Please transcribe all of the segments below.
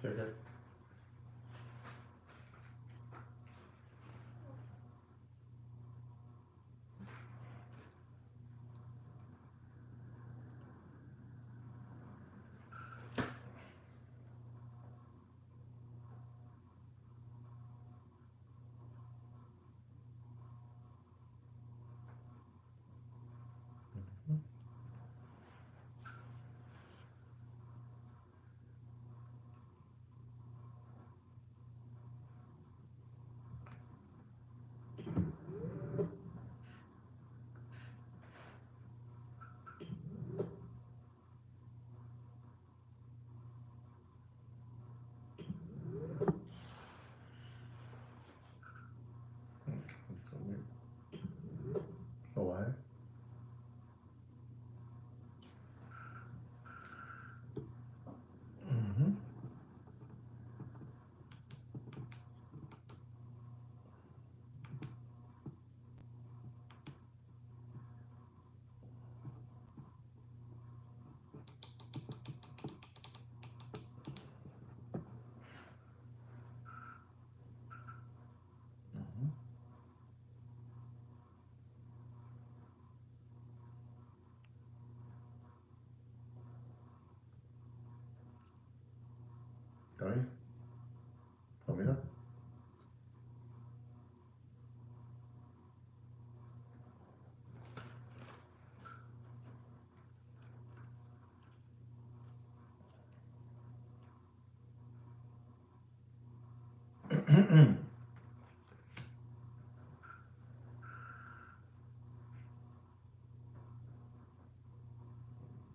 Checker. Oh, why? Mm-hmm. Mm-hmm. Está bien. Oh, mira.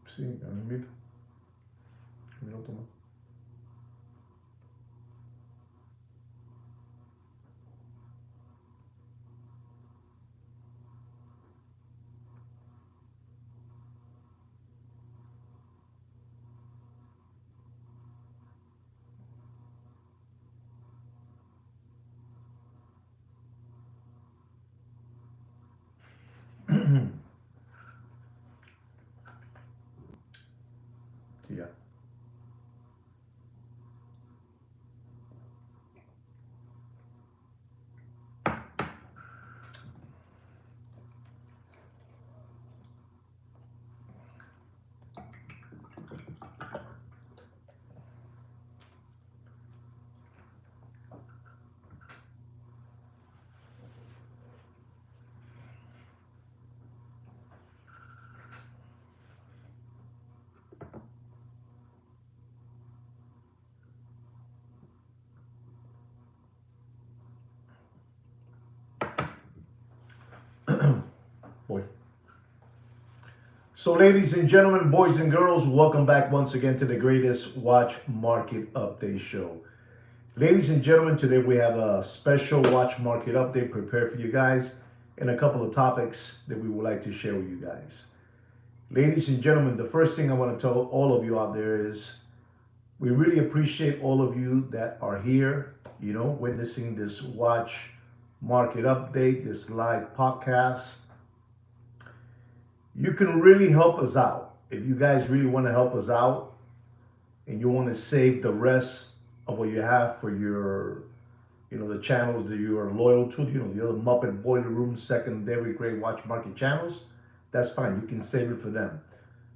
Sí, a mí mira, toma. Sí, ya. Boy. So, ladies and gentlemen, boys and girls, welcome back once again to the greatest watch market update show. Ladies and gentlemen, today we have a special watch market update prepared for you guys and a couple of topics that we would like to share with you guys. Ladies and gentlemen, the first thing I want to tell all of you out there is we really appreciate all of you that are here, witnessing this watch market update, this live podcast. You can really help us out. If you guys really want to help us out and you want to save the rest of what you have for your, the channels that you are loyal to, the other Muppet Boiler Room secondary great watch market channels, that's fine. You can save it for them.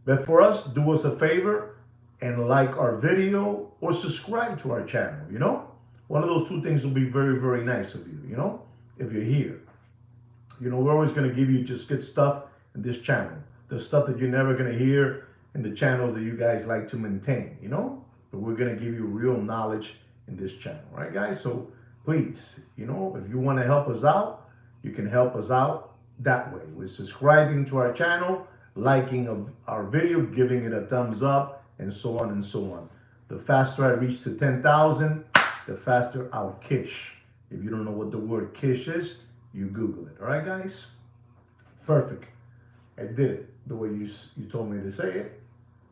But for us, do us a favor and like our video or subscribe to our channel, One of those two things will be very, very nice of you, if you're here. We're always going to give you just good stuff in this channel. The stuff that you're never going to hear in the channels that you guys like to maintain, But we're going to give you real knowledge in this channel, right, guys? So please, if you want to help us out, you can help us out that way with subscribing to our channel, liking our video, giving it a thumbs up, and so on and so on. The faster I reach to 10,000, the faster I'll kish. If you don't know what the word kish is, you Google it. All right, guys? Perfect. I did it the way you told me to say it.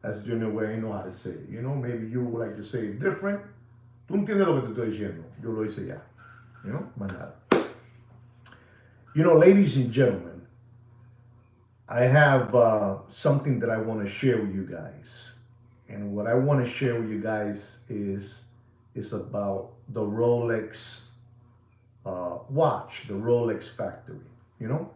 That's the only way I know how to say it. Maybe you would like to say it different. Tú entiendes lo que te estoy diciendo. Yo lo hice ya. Más nada. Ladies and gentlemen, I have something that I want to share with you guys. And what I want to share with you guys is is about the Rolex watch, the Rolex factory. You know,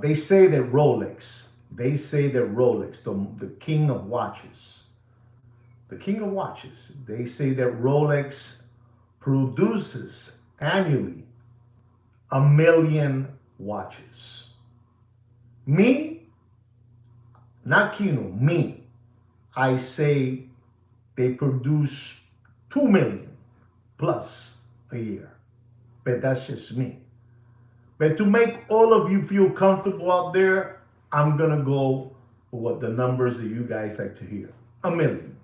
they say that Rolex, the king of watches, they say that Rolex produces annually 1 million watches. Me, not Kino, me, I say they produce 2 million plus a year. But that's just me. But to make all of you feel comfortable out there, I'm going to go with what the numbers that you guys like to hear. 1 million.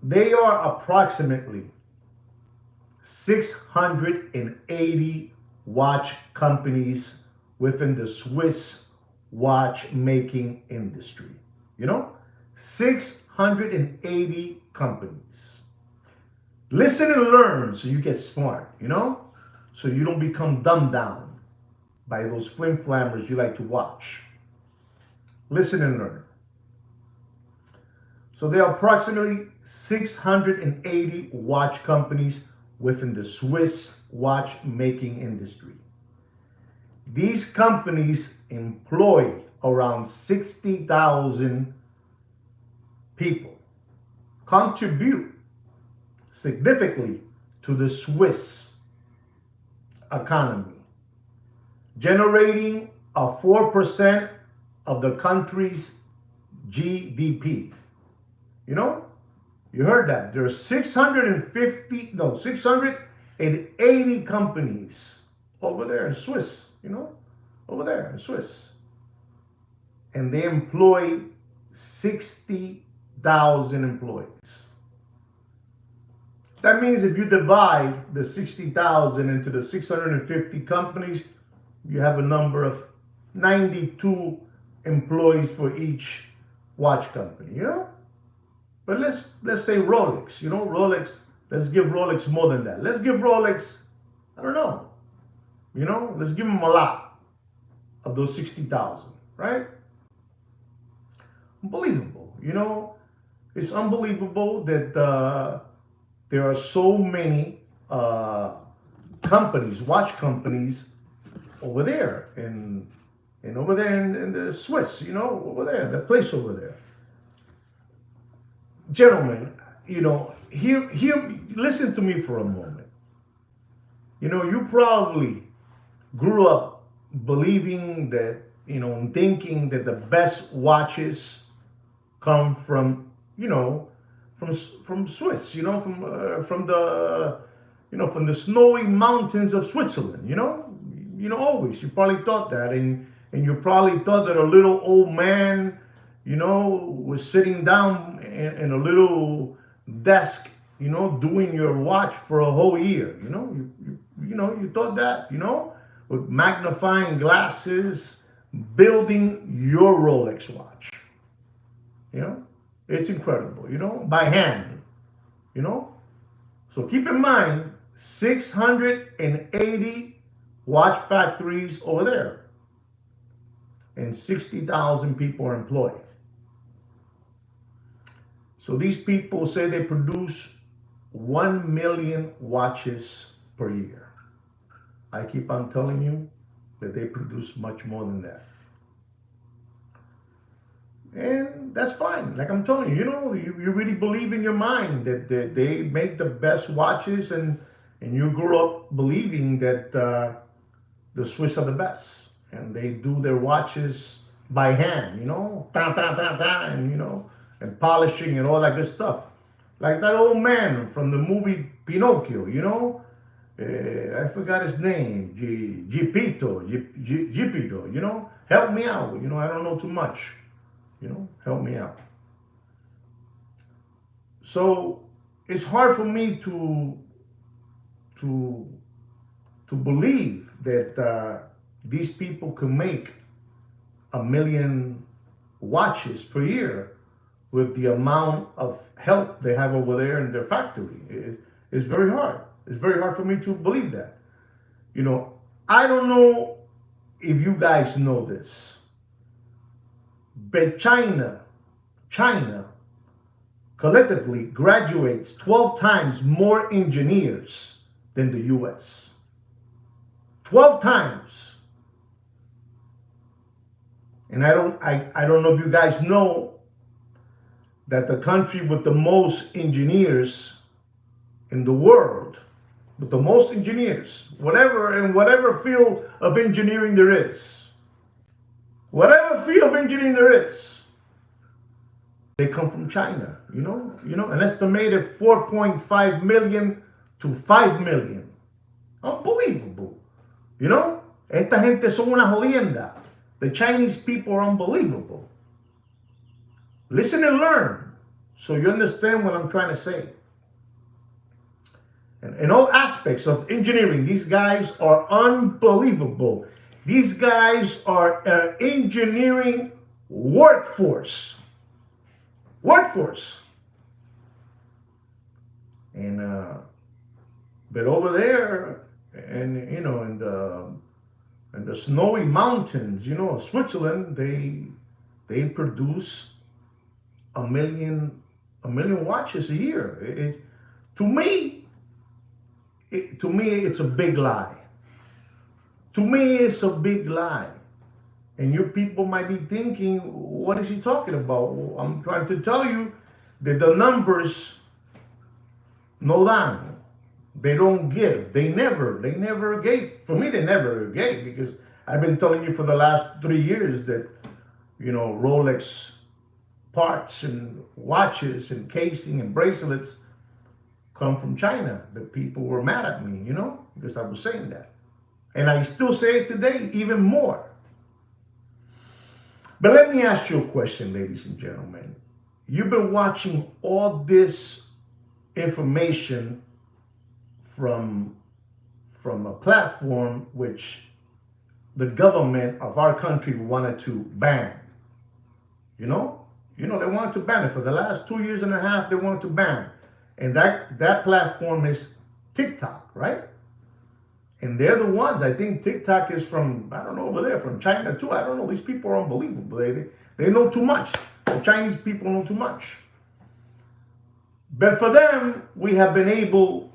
They are approximately 680 watch companies within the Swiss watchmaking industry. You know, 680 companies. Listen and learn so you get smart, you know, so you don't become dumbed down by those flim flammers you like to watch. Listen and learn. So there are approximately 680 watch companies within the Swiss watchmaking industry. These companies employ around 60,000 people, contribute significantly to the Swiss economy, generating a 4% of the country's GDP. You know, you heard that. There are 680 companies over there in Swiss, you know, over there in Swiss. And they employ 60,000 employees. That means if you divide the 60,000 into the 650 companies, you have a number of 92 employees for each watch company, you know? But let's say Rolex, you know, Rolex, let's give Rolex more than that. Let's give Rolex, I don't know, you know, let's give them a lot of those 60,000, right? Unbelievable, you know, it's unbelievable that there are so many companies, watch companies over there in the Swiss, you know, over there, the place over there. Gentlemen, you know, here, listen to me for a moment. You know, you probably grew up believing that, you know, and thinking that the best watches come from, you know, from Swiss, you know, from the snowy mountains of Switzerland, you know, always you probably thought that, and you probably thought that a little old man, you know, was sitting down in a little desk, you know, doing your watch for a whole year, you know, you thought that, you know, with magnifying glasses, building your Rolex watch, you know. It's incredible, you know, by hand, you know. So keep in mind, 680 watch factories over there, and 60,000 people are employed. So these people say they produce 1 million watches per year. I keep on telling you that they produce much more than that. And that's fine. Like I'm telling you, you know, you really believe in your mind that they make the best watches, and you grew up believing that the Swiss are the best, and they do their watches by hand, you know, and you know, and polishing and all that good stuff. Like that old man from the movie Pinocchio, you know, I forgot his name, Geppetto, you know, help me out, you know, I don't know too much. You know, help me out. So it's hard for me to believe that these people can make 1 million watches per year with the amount of help they have over there in their factory. It's very hard. It's very hard for me to believe that. You know, I don't know if you guys know this, but China China collectively graduates 12 times more engineers than the US. 12 times. And I don't know if you guys know that the country with the most engineers in the world, with the most engineers, whatever field of engineering there is, whatever field of engineering there is, they come from China, an estimated 4.5 million to 5 million. Unbelievable. Esta gente son una jodienda. The Chinese people are unbelievable. Listen and learn so you understand what I'm trying to say. And in all aspects of engineering, these guys are unbelievable. These guys are an engineering workforce. And but over there, and in the snowy mountains, of Switzerland, they produce a million watches a year. To me, it's a big lie. To me, it's a big lie. And you people might be thinking, what is he talking about? Well, I'm trying to tell you that the numbers no dan. They don't give. They never gave. For me, they never gave, because I've been telling you for the last 3 years that, Rolex parts and watches and casing and bracelets come from China. The people were mad at me, because I was saying that. And I still say it today, even more. But let me ask you a question, ladies and gentlemen. You've been watching all this information from a platform which the government of our country wanted to ban. They wanted to ban it. For the last 2 years and a half, they wanted to ban. And that platform is TikTok, right? And they're the ones, I think TikTok is from, I don't know, over there, from China too. I don't know. These people are unbelievable. They know too much. The Chinese people know too much. But for them, we have been able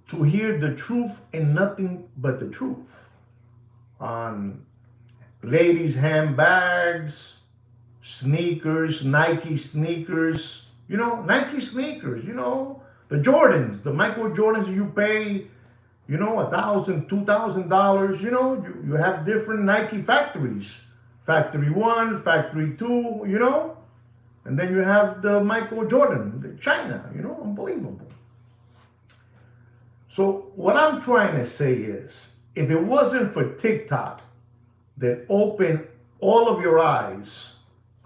to hear the truth and nothing but the truth on ladies' handbags, sneakers, Nike sneakers, Nike sneakers, the Jordans, the Michael Jordans you pay, $1,000, $2,000, you have different Nike factories, factory 1, factory 2, and then you have the Michael Jordan, China, unbelievable. So what I'm trying to say is, if it wasn't for TikTok that opened all of your eyes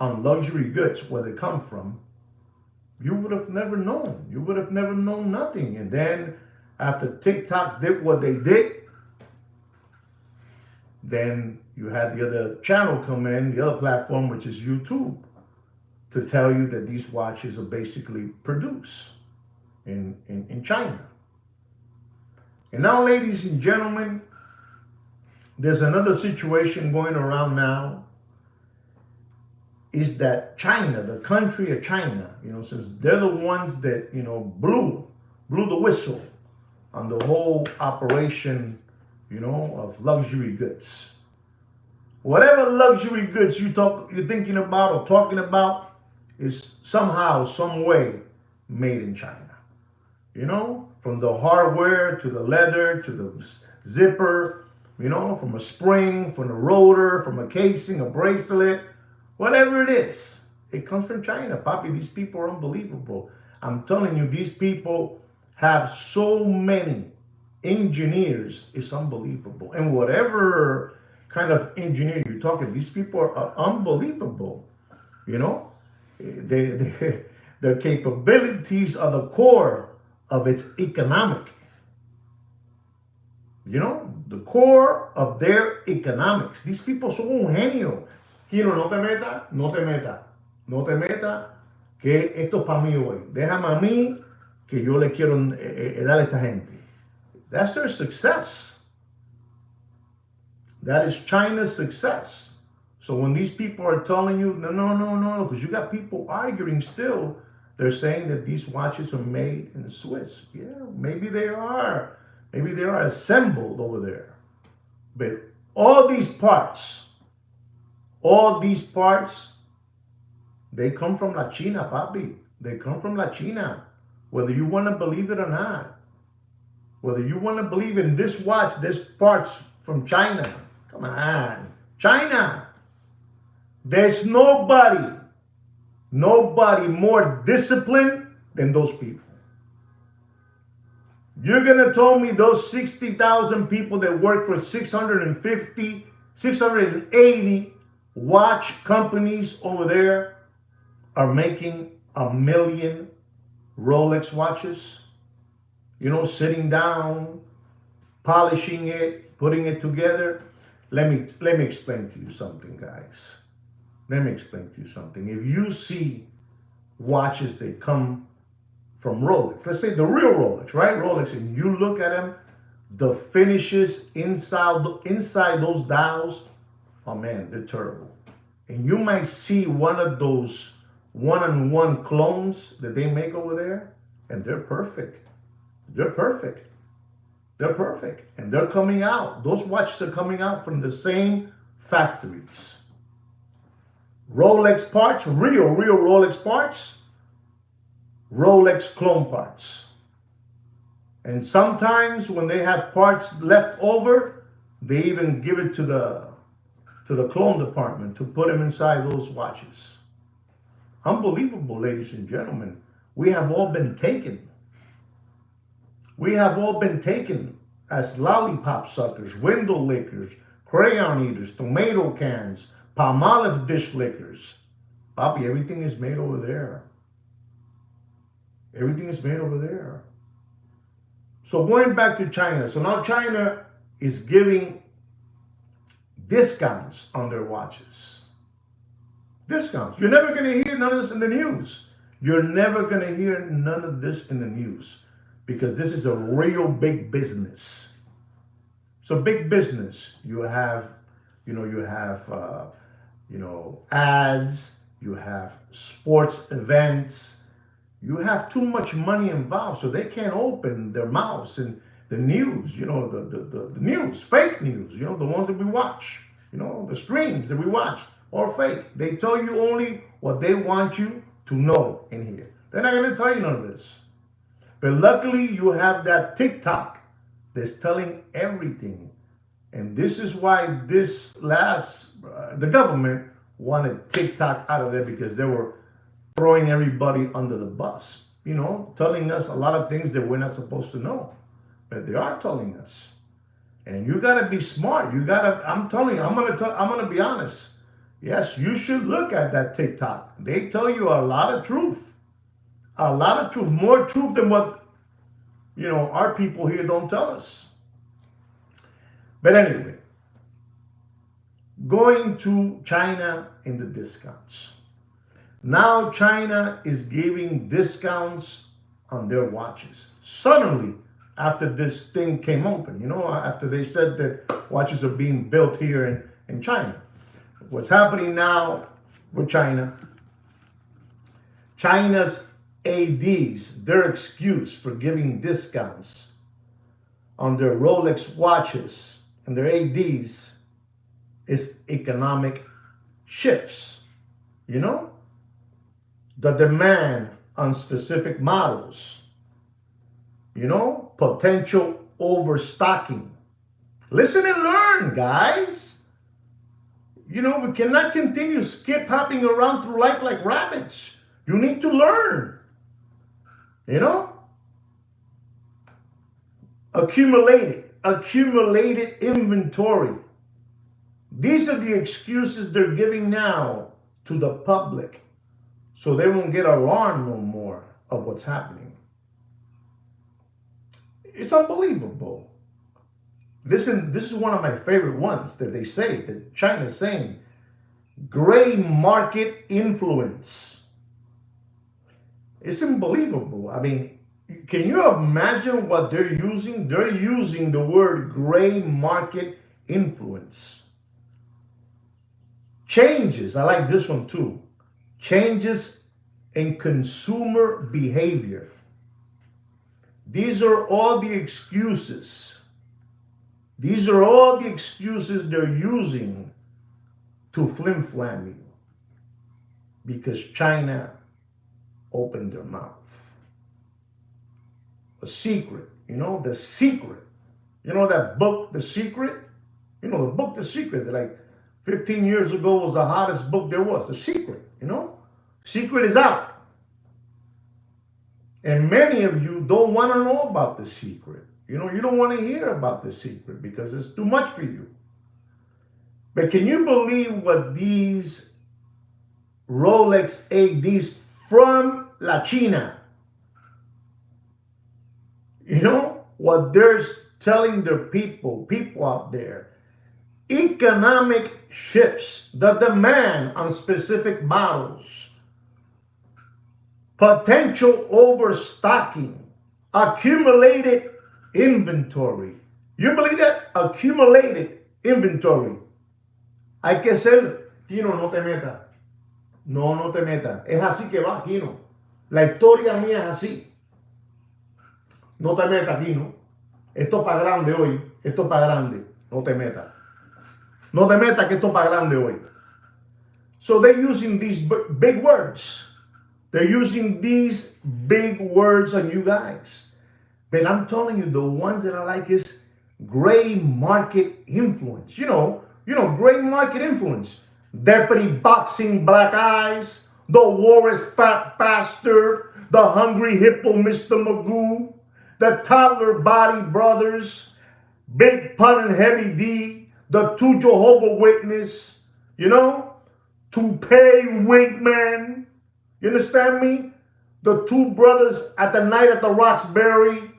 on luxury goods, where they come from, you would have never known. You would have never known nothing. And then after TikTok did what they did, then you had the other channel come in, the other platform, which is YouTube, to tell you that these watches are basically produced in China. And now, ladies and gentlemen, there's another situation going around now, is that China, the country of China, since they're the ones that, blew the whistle on the whole operation, of luxury goods. Whatever luxury goods you're thinking about or talking about is somehow, some way made in China. From the hardware to the leather to the zipper, from a spring, from a rotor, from a casing, a bracelet, whatever it is, it comes from China. Papi, these people are unbelievable. I'm telling you, these people have so many engineers, it's unbelievable. And whatever kind of engineer you're talking, these people are unbelievable. Their capabilities are the core of its economic. The core of their economics. These people son un genio. Gino, no te meta, que esto es para mí hoy. Déjame a mí, que yo le quiero dar a esta gente. That's their success. That is China's success. So when these people are telling you, no, no, no, no, because you got people arguing still, they're saying that these watches are made in Swiss. Yeah, maybe they are. Maybe they are assembled over there. But all these parts, all these parts, they come from La China, papi. They come from La China. Whether you want to believe it or not. Whether you want to believe in this watch, this parts from China. Come on. China. There's nobody more disciplined than those people. You're going to tell me those 60,000 people that work for 650, 680 watch companies over there are making 1,000,000 Rolex watches? You know, sitting down, polishing it, putting it together. Let me explain to you something, guys. Let me explain to you something. If you see watches that come from Rolex, let's say the real Rolex, right? Rolex, and you look at them, the finishes inside those dials, oh man, they're terrible. And you might see one of those one-on-one clones that they make over there, and they're perfect. They're perfect. They're perfect. And they're coming out. Those watches are coming out from the same factories. Rolex parts, real Rolex parts, Rolex clone parts. And sometimes when they have parts left over, they even give it to the clone department to put them inside those watches. Unbelievable, ladies and gentlemen. We have all been taken. We have all been taken as lollipop suckers, window lickers, crayon eaters, tomato cans, Palmolive dish lickers. Bobby, everything is made over there. Everything is made over there. So going back to China. So now China is giving discounts on their watches. Discounts. You're never going to hear none of this in the news. You're never going to hear none of this in the news because this is a real big business. So big business. You have ads. You have sports events. You have too much money involved, so they can't open their mouths and the news. The news, fake news. The ones that we watch. The streams that we watch are fake. They tell you only what they want you to know in here. They're not going to tell you none of this. But luckily, you have that TikTok that's telling everything. And this is why the government wanted TikTok out of there because they were throwing everybody under the bus, telling us a lot of things that we're not supposed to know. But they are telling us. And you got to be smart. I'm telling you, I'm going to be honest. Yes, you should look at that TikTok. They tell you a lot of truth. A lot of truth. More truth than what, our people here don't tell us. But anyway, going to China in the discounts. Now China is giving discounts on their watches. Suddenly, after this thing came open, after they said that watches are being built here in China. What's happening now with China? China's ADs, their excuse for giving discounts on their Rolex watches and their ADs is economic shifts. The demand on specific models, potential overstocking. Listen and learn, guys. We cannot continue skip hopping around through life like rabbits. You need to learn. Accumulated inventory. These are the excuses they're giving now to the public so they won't get alarmed no more of what's happening. It's unbelievable. Listen, this is one of my favorite ones that they say, that China's saying, gray market influence. It's unbelievable. I mean, can you imagine what they're using? They're using the word gray market influence. Changes, I like this one too. Changes in consumer behavior. These are all the excuses. These are all the excuses they're using to flim flam you because China opened their mouth. A secret, the secret. You know that book, The Secret? The book, The Secret, that like 15 years ago was the hottest book there was. The Secret, Secret is out. And many of you don't want to know about The Secret. You don't want to hear about The Secret because it's too much for you. But can you believe what these Rolex ADs from La China, what they're telling their people out there? Economic shifts, the demand on specific models, potential overstocking, accumulated inventory. You believe that? Accumulated inventory. Hay que ser, Kino, no te metas. No te metas. Es así que va, Kino. La historia mía es así. No te metas, Kino. Esto es para grande hoy. Esto es para grande. No te metas. No te metas que esto es para grande hoy. So they're using these big words. They're using these big words on you guys. But I'm telling you, the ones that I like is gray market influence. Gray market influence. Deputy Boxing Black Eyes, the Warris Fat Bastard, the Hungry Hippo Mr. Magoo, the Toddler Body Brothers, Big Pun and Heavy D, the two Jehovah Witness, Toupee Winkman. You understand me? The two brothers at the night at the Roxbury.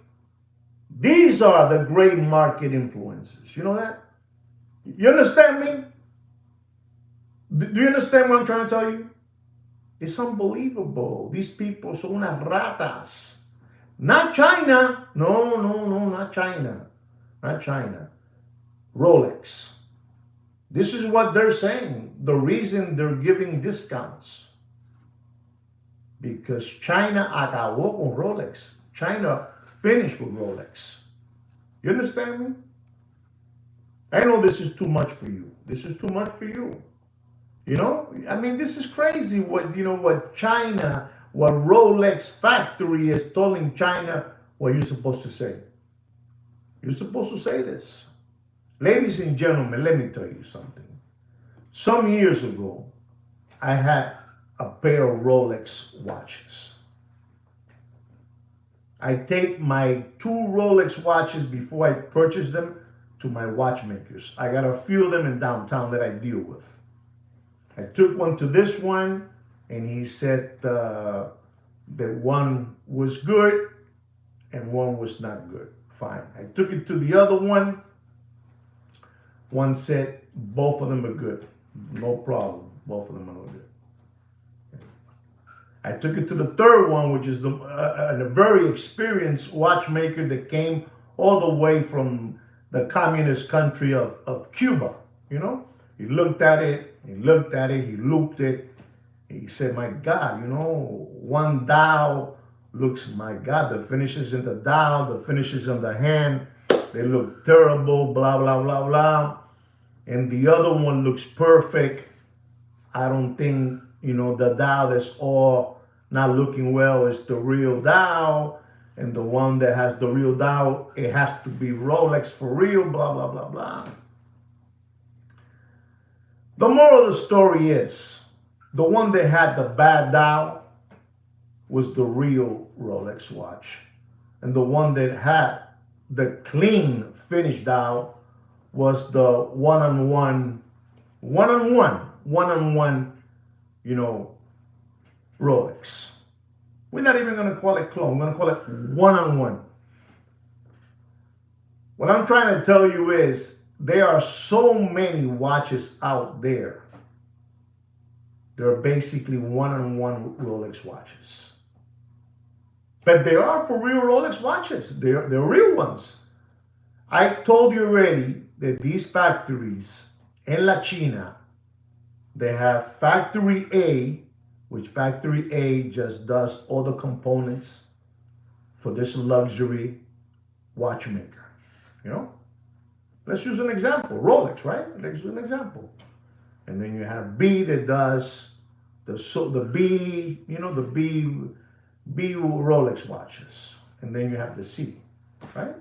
These are the great market influences. You know that? You understand me? Do you understand what I'm trying to tell you? It's unbelievable. These people son unas ratas. Not China. No, not China. Not China. Rolex. This is what they're saying. The reason they're giving discounts. Because China acabó con Rolex. China finished with Rolex. You understand me? I know this is too much for you. This is too much for you. This is crazy what China, what Rolex factory is telling China what you're supposed to say. You're supposed to say this. Ladies and gentlemen, let me tell you something. Some years ago, I had a pair of Rolex watches. I take my two Rolex watches before I purchase them to my watchmakers. I got a few of them in downtown that I deal with. I took one to this one, and he said that one was good and one was not good. Fine. I took it to the other one. One said both of them are good. No problem. Both of them are good. I took it to the third one, which is a very experienced watchmaker that came all the way from the communist country of Cuba. He looked at it, he looped it. He said, my God, one dial looks, my God, the finishes in the dial, the finishes on the hand, they look terrible, blah, blah, blah, blah. And the other one looks perfect. I don't think, the dial that's all not looking well is the real dial. And the one that has the real dial, it has to be Rolex for real, blah, blah, blah, blah. The moral of the story is, the one that had the bad dial was the real Rolex watch. And the one that had the clean finish dial was the one-on-one, Rolex. We're not even going to call it clone. We're going to call it one-on-one. What I'm trying to tell you is there are so many watches out there. They're basically one-on-one Rolex watches. But they are for real Rolex watches. They're real ones. I told you already that these factories in La China, They have factory A, which factory A just does all the components for this luxury watchmaker. You know, let's use an example. Rolex, right? Let's use an example. And then you have B that does the B, you know, the B Rolex watches. And then you have the C, right?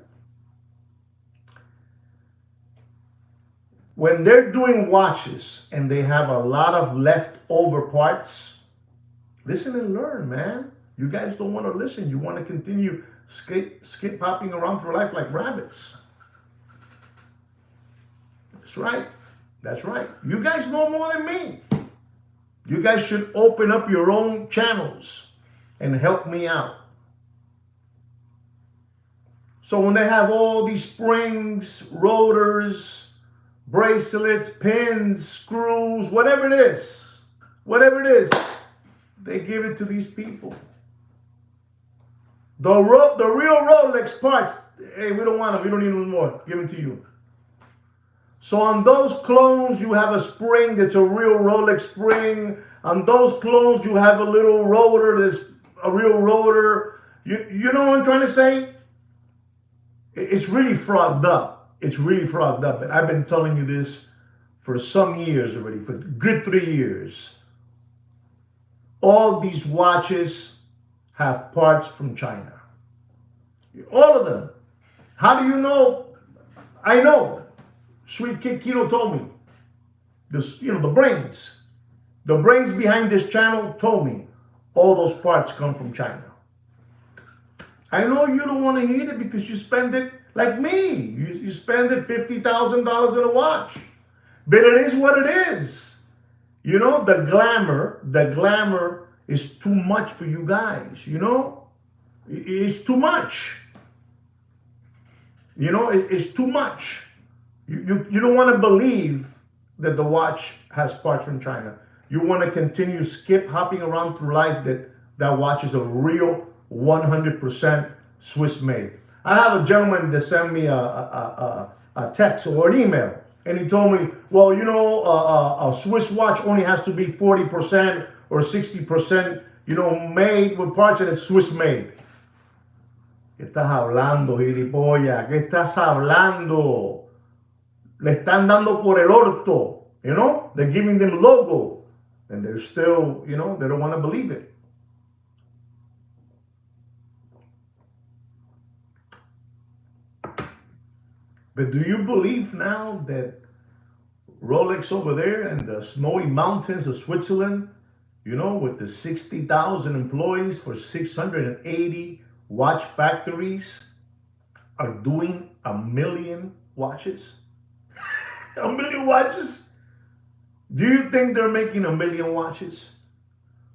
When they're doing watches and they have a lot of leftover parts, listen and learn, man. You guys don't want to listen. You want to continue skip hopping around through life like rabbits. That's right. That's right. You guys know more than me. You guys should open up your own channels and help me out. So when they have all these springs, rotors, bracelets, pins, screws, whatever it is, they give it to these people. The real Rolex parts, hey, we don't want them. We don't need them anymore. Give them to you. So on those clones, you have a spring that's a real Rolex spring. On those clones, you have a little rotor that's a real rotor. You know what I'm trying to say? It's really frogged up. It's really frogged up. And I've been telling you this for some years already, for good 3 years. All these watches have parts from China. All of them. How do you know? I know. Sweet Kid Kino told me. This, you know, the brains behind this channel told me all those parts come from China. I know you don't want to hear it because you spend it like me. You spend it $50,000 in a watch. But it is what it is. You know, the glamour is too much for you guys, you know? It's too much. You know, it's too much. You don't want to believe that the watch has parts from China. You want to continue skip hopping around through life that watch is a real 100% Swiss made. I have a gentleman that sent me a text or an email, and he told me, well, you know, a Swiss watch only has to be 40% or 60%, you know, made with parts, and it's Swiss made. ¿Qué estás hablando, gilipollas? ¿Qué estás hablando? Le están dando por el orto, you know? They're giving them logo, and they're still, you know, they don't want to believe it. But do you believe now that Rolex over there in the snowy mountains of Switzerland, you know, with the 60,000 employees for 680 watch factories, are doing 1 million watches? 1 million watches? Do you think they're making 1 million watches?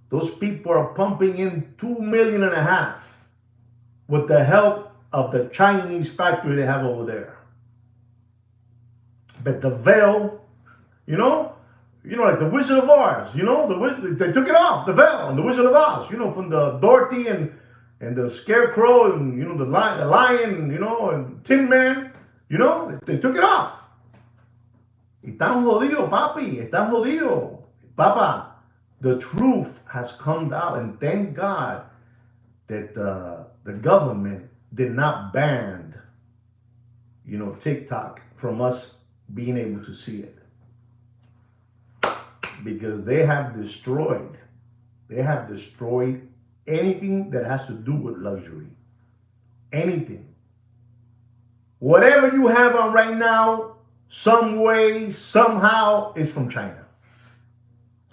Those people are pumping in 2.5 million with the help of the Chinese factory they have over there. But the veil, you know, like the Wizard of Oz, you know, they took it off, the veil, and the Wizard of Oz, you know, from the Dorothy and the Scarecrow and, you know, the lion, you know, and Tin Man, you know, they took it off. Están jodidos, papi, están jodidos. Papa, the truth has come out, and thank God that the government did not ban, you know, TikTok from us being able to see it, because they have destroyed anything that has to do with luxury. Anything. Whatever you have on right now, some way, somehow, is from China.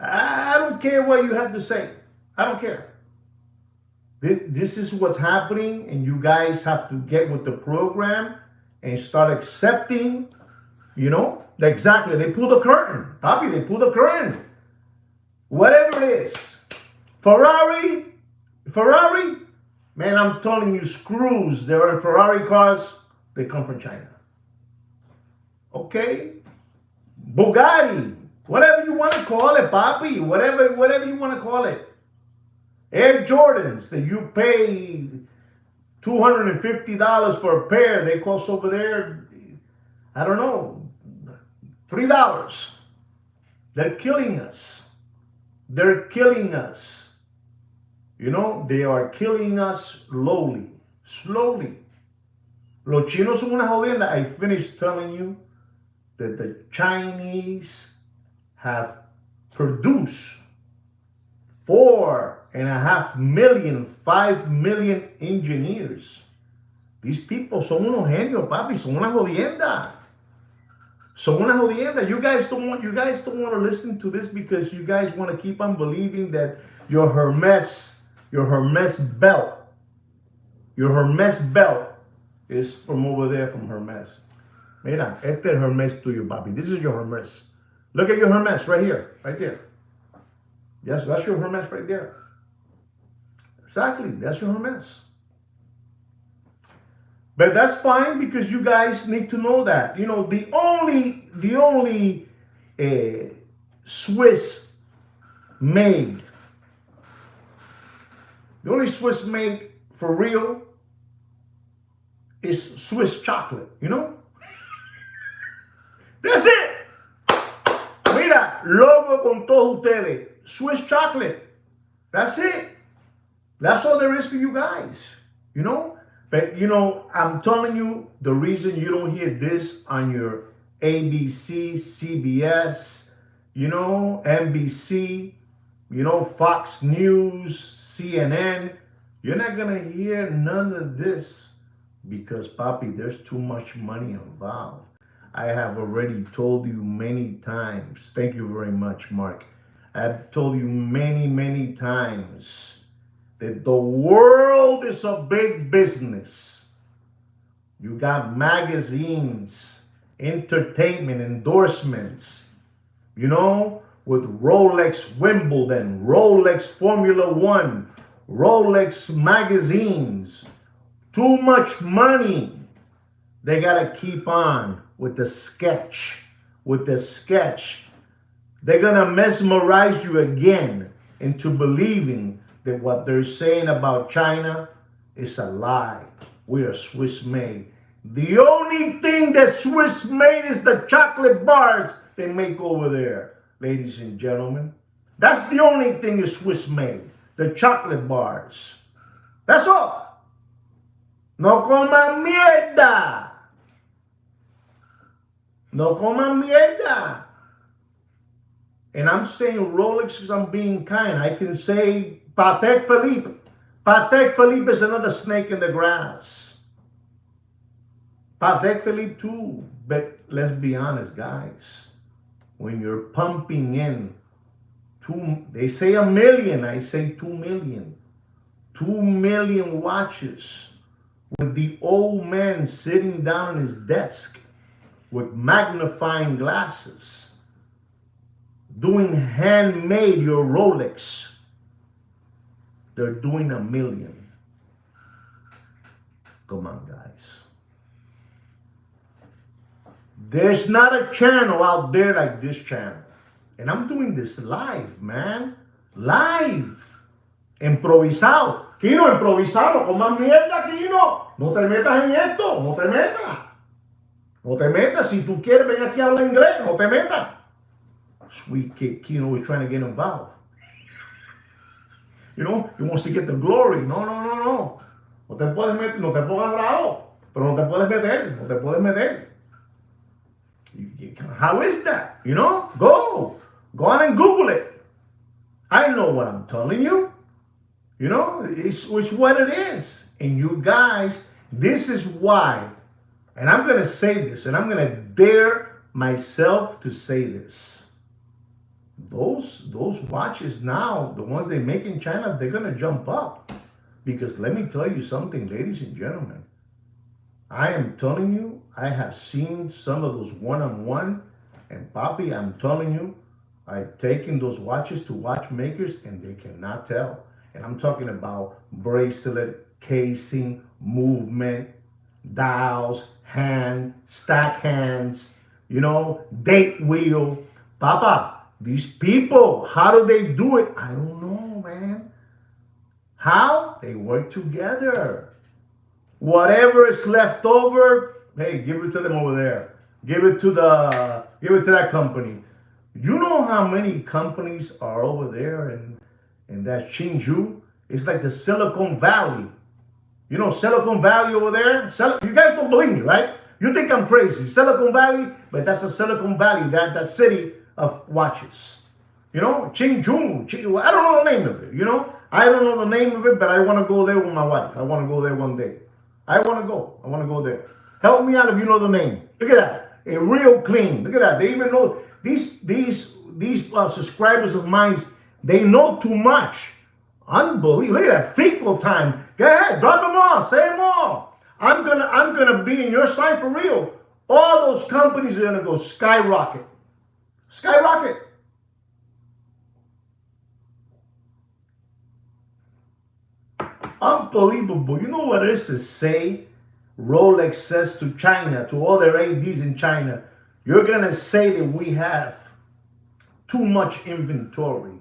I don't care what you have to say. I don't care. This is what's happening, and you guys have to get with the program and start accepting. You know, exactly. They pull the curtain. Papi, they pull the curtain. Whatever it is. Ferrari, man, I'm telling you, screws. There are Ferrari cars. They come from China. Okay? Bugatti. Whatever you want to call it, papi. Whatever you want to call it. Air Jordans that you pay $250 for a pair. They cost over there, I don't know, $3. They're killing us. They're killing us. You know, they are killing us slowly. Slowly. Los chinos son una jodienda. I finished telling you that the Chinese have produced 4.5 million, 5 million engineers. These people son unos genios, papi. Son una jodienda. Son una jodienda. You guys don't want to listen to this because you guys want to keep on believing that your Hermes belt is from over there from Hermes. Mira, este es Hermes tuyo, papi. This is your Hermes. Look at your Hermes right here, right there. Yes, that's your Hermes right there. Exactly, that's your Hermes. But that's fine because you guys need to know that. You know, the only Swiss made, for real is Swiss chocolate, you know? That's it. Mira, logo con todos ustedes. Swiss chocolate. That's it. That's all there is for you guys, you know? But, you know, I'm telling you, the reason you don't hear this on your ABC, CBS, you know, NBC, you know, Fox News, CNN, you're not going to hear none of this because, papi, there's too much money involved. I have already told you many times. Thank you very much, Mark. I've told you many, many times that the world is a big business. You got magazines, entertainment, endorsements, you know, with Rolex Wimbledon, Rolex Formula One, Rolex magazines. Too much money. They got to keep on with the sketch. They're going to mesmerize you again into believing that what they're saying about China is a lie. We are Swiss made. The only thing that Swiss made is the chocolate bars they make over there, ladies and gentlemen. That's the only thing is Swiss made, the chocolate bars. That's all. No coman mierda. No coman mierda. And I'm saying Rolex because I'm being kind. I can say Patek Philippe. Patek Philippe is another snake in the grass. Patek Philippe too. But let's be honest, guys. When you're pumping in they say 1 million, I say 2 million. 2 million watches with the old man sitting down on his desk with magnifying glasses, doing handmade your Rolex. They're doing 1 million. Come on, guys. There's not a channel out there like this channel. And I'm doing this live, man. Live. Improvisado. Kino, improvisado. Con más mierda, Kino. No te metas en esto. No te metas. No te metas. Si tú quieres, ven aquí a hablar inglés. No te metas. Sweet kid Kino is trying to get involved. You know, he wants to get the glory. No. No te puedes meter, no te pongas bravo. Pero no te puedes meter. No te puedes meter. How is that? You know? Go on and Google it. I know what I'm telling you. You know, it's what it is. And you guys, this is why. And I'm going to say this, and I'm going to dare myself to say this. Those watches now, the ones they make in China, they're going to jump up. Because let me tell you something, ladies and gentlemen. I am telling you, I have seen some of those one-on-one, and Papi, I'm telling you, I've taken those watches to watchmakers and they cannot tell. And I'm talking about bracelet, casing, movement, dials, hand, stack hands, you know, date wheel. Papa, these people, how do they do it? I don't know, man. How? They work together. Whatever is left over, hey, give it to them over there. Give it to that company. You know how many companies are over there in that Hsinchu? It's like the Silicon Valley. You know Silicon Valley over there? You guys don't believe me, right? You think I'm crazy. Silicon Valley, but that's a Silicon Valley, that city of watches. You know, Hsinchu. I don't know the name of it, you know? I don't know the name of it, but I want to go there with my wife. I want to go there one day. I want to go. I want to go there. Help me out if you know the name. Look at that. A real clean. Look at that. They even know these subscribers of mine. They know too much. Unbelievable. Look at that fecal time. Go ahead, drop them all. Say them all. I'm gonna be in your side for real. All those companies are gonna go skyrocket. Skyrocket. Unbelievable. You know what it is to say Rolex says to China, to all their ADs in China, you're going to say that we have too much inventory.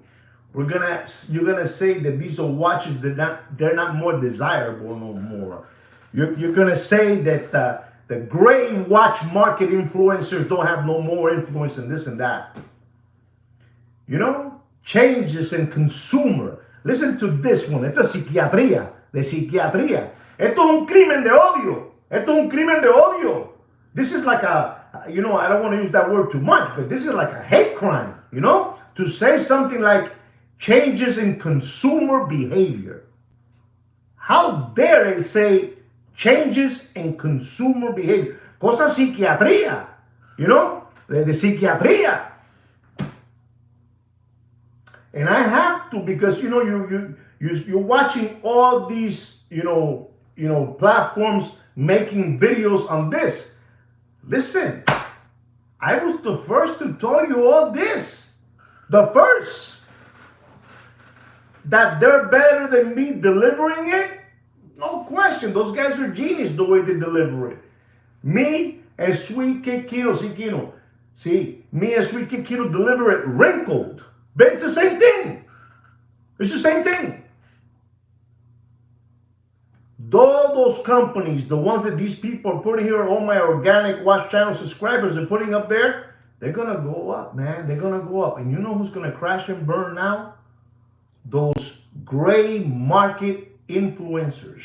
You're gonna say that these are watches that they're not more desirable no more. You're gonna say that the gray watch market influencers don't have no more influence in this and that. You know, changes in consumer. Listen to this one. Esto es psiquiatría, de psiquiatría. Esto es un crimen de odio. Esto es un crimen de odio. This is like you know, I don't want to use that word too much, but this is like a hate crime, you know? To say something like changes in consumer behavior. How dare they say changes in consumer behavior? Cosa psiquiatría, you know? De psiquiatría. And I have to, because you know you're watching all these you know platforms making videos on this. Listen, I was the first to tell you all this. The first. That they're better than me delivering it? No question. Those guys are genius the way they deliver it. Me and Sweet Kid Kino, see, me and Sweet Kid Kino deliver it wrinkled. But it's the same thing. It's the same thing. All those companies, the ones that these people are putting here, all my organic watch channel subscribers are putting up there, they're going to go up, man. They're going to go up. And you know who's going to crash and burn now? Those gray market influencers.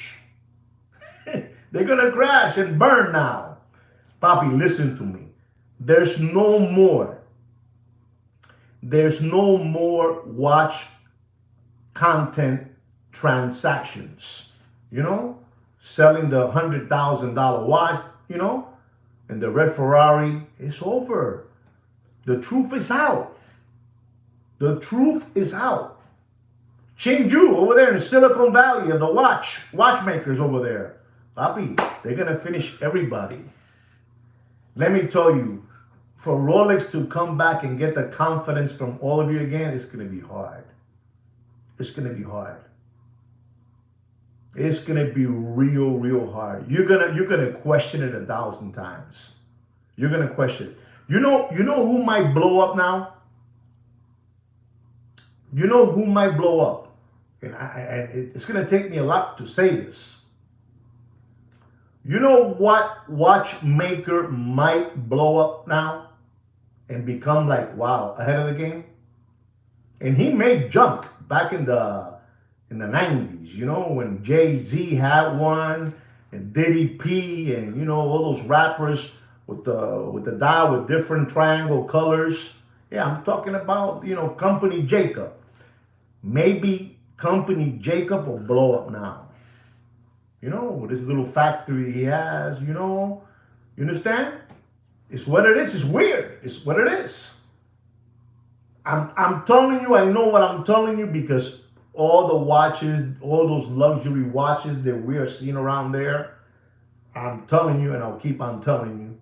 They're going to crash and burn now. Papi, listen to me. There's no more watch content transactions. You know, selling the $100,000 watch, you know, and the red Ferrari, it's over. The truth is out. The truth is out. Hsinchu over there in Silicon Valley of the watchmakers over there. Papi, they're going to finish everybody. Let me tell you, for Rolex to come back and get the confidence from all of you again, it's going to be hard. It's going to be hard. It's going to be real hard. You're gonna question it 1,000 times. You're going to question it. You know who might blow up now? You know who might blow up? And it's going to take me a lot to say this. You know what watchmaker might blow up now and become like, wow, ahead of the game? And he made junk back in the 90s, you know, when Jay-Z had one and Diddy P and, you know, all those rappers with the dial with different triangle colors. Yeah, I'm talking about, you know, Company Jacob. Maybe Company Jacob will blow up now. You know, with this little factory he has, you know. You understand? It's what it is. It's weird. It's what it is. I'm telling you, I know what I'm telling you, because all the watches, all those luxury watches that we are seeing around there, I'm telling you, and I'll keep on telling you,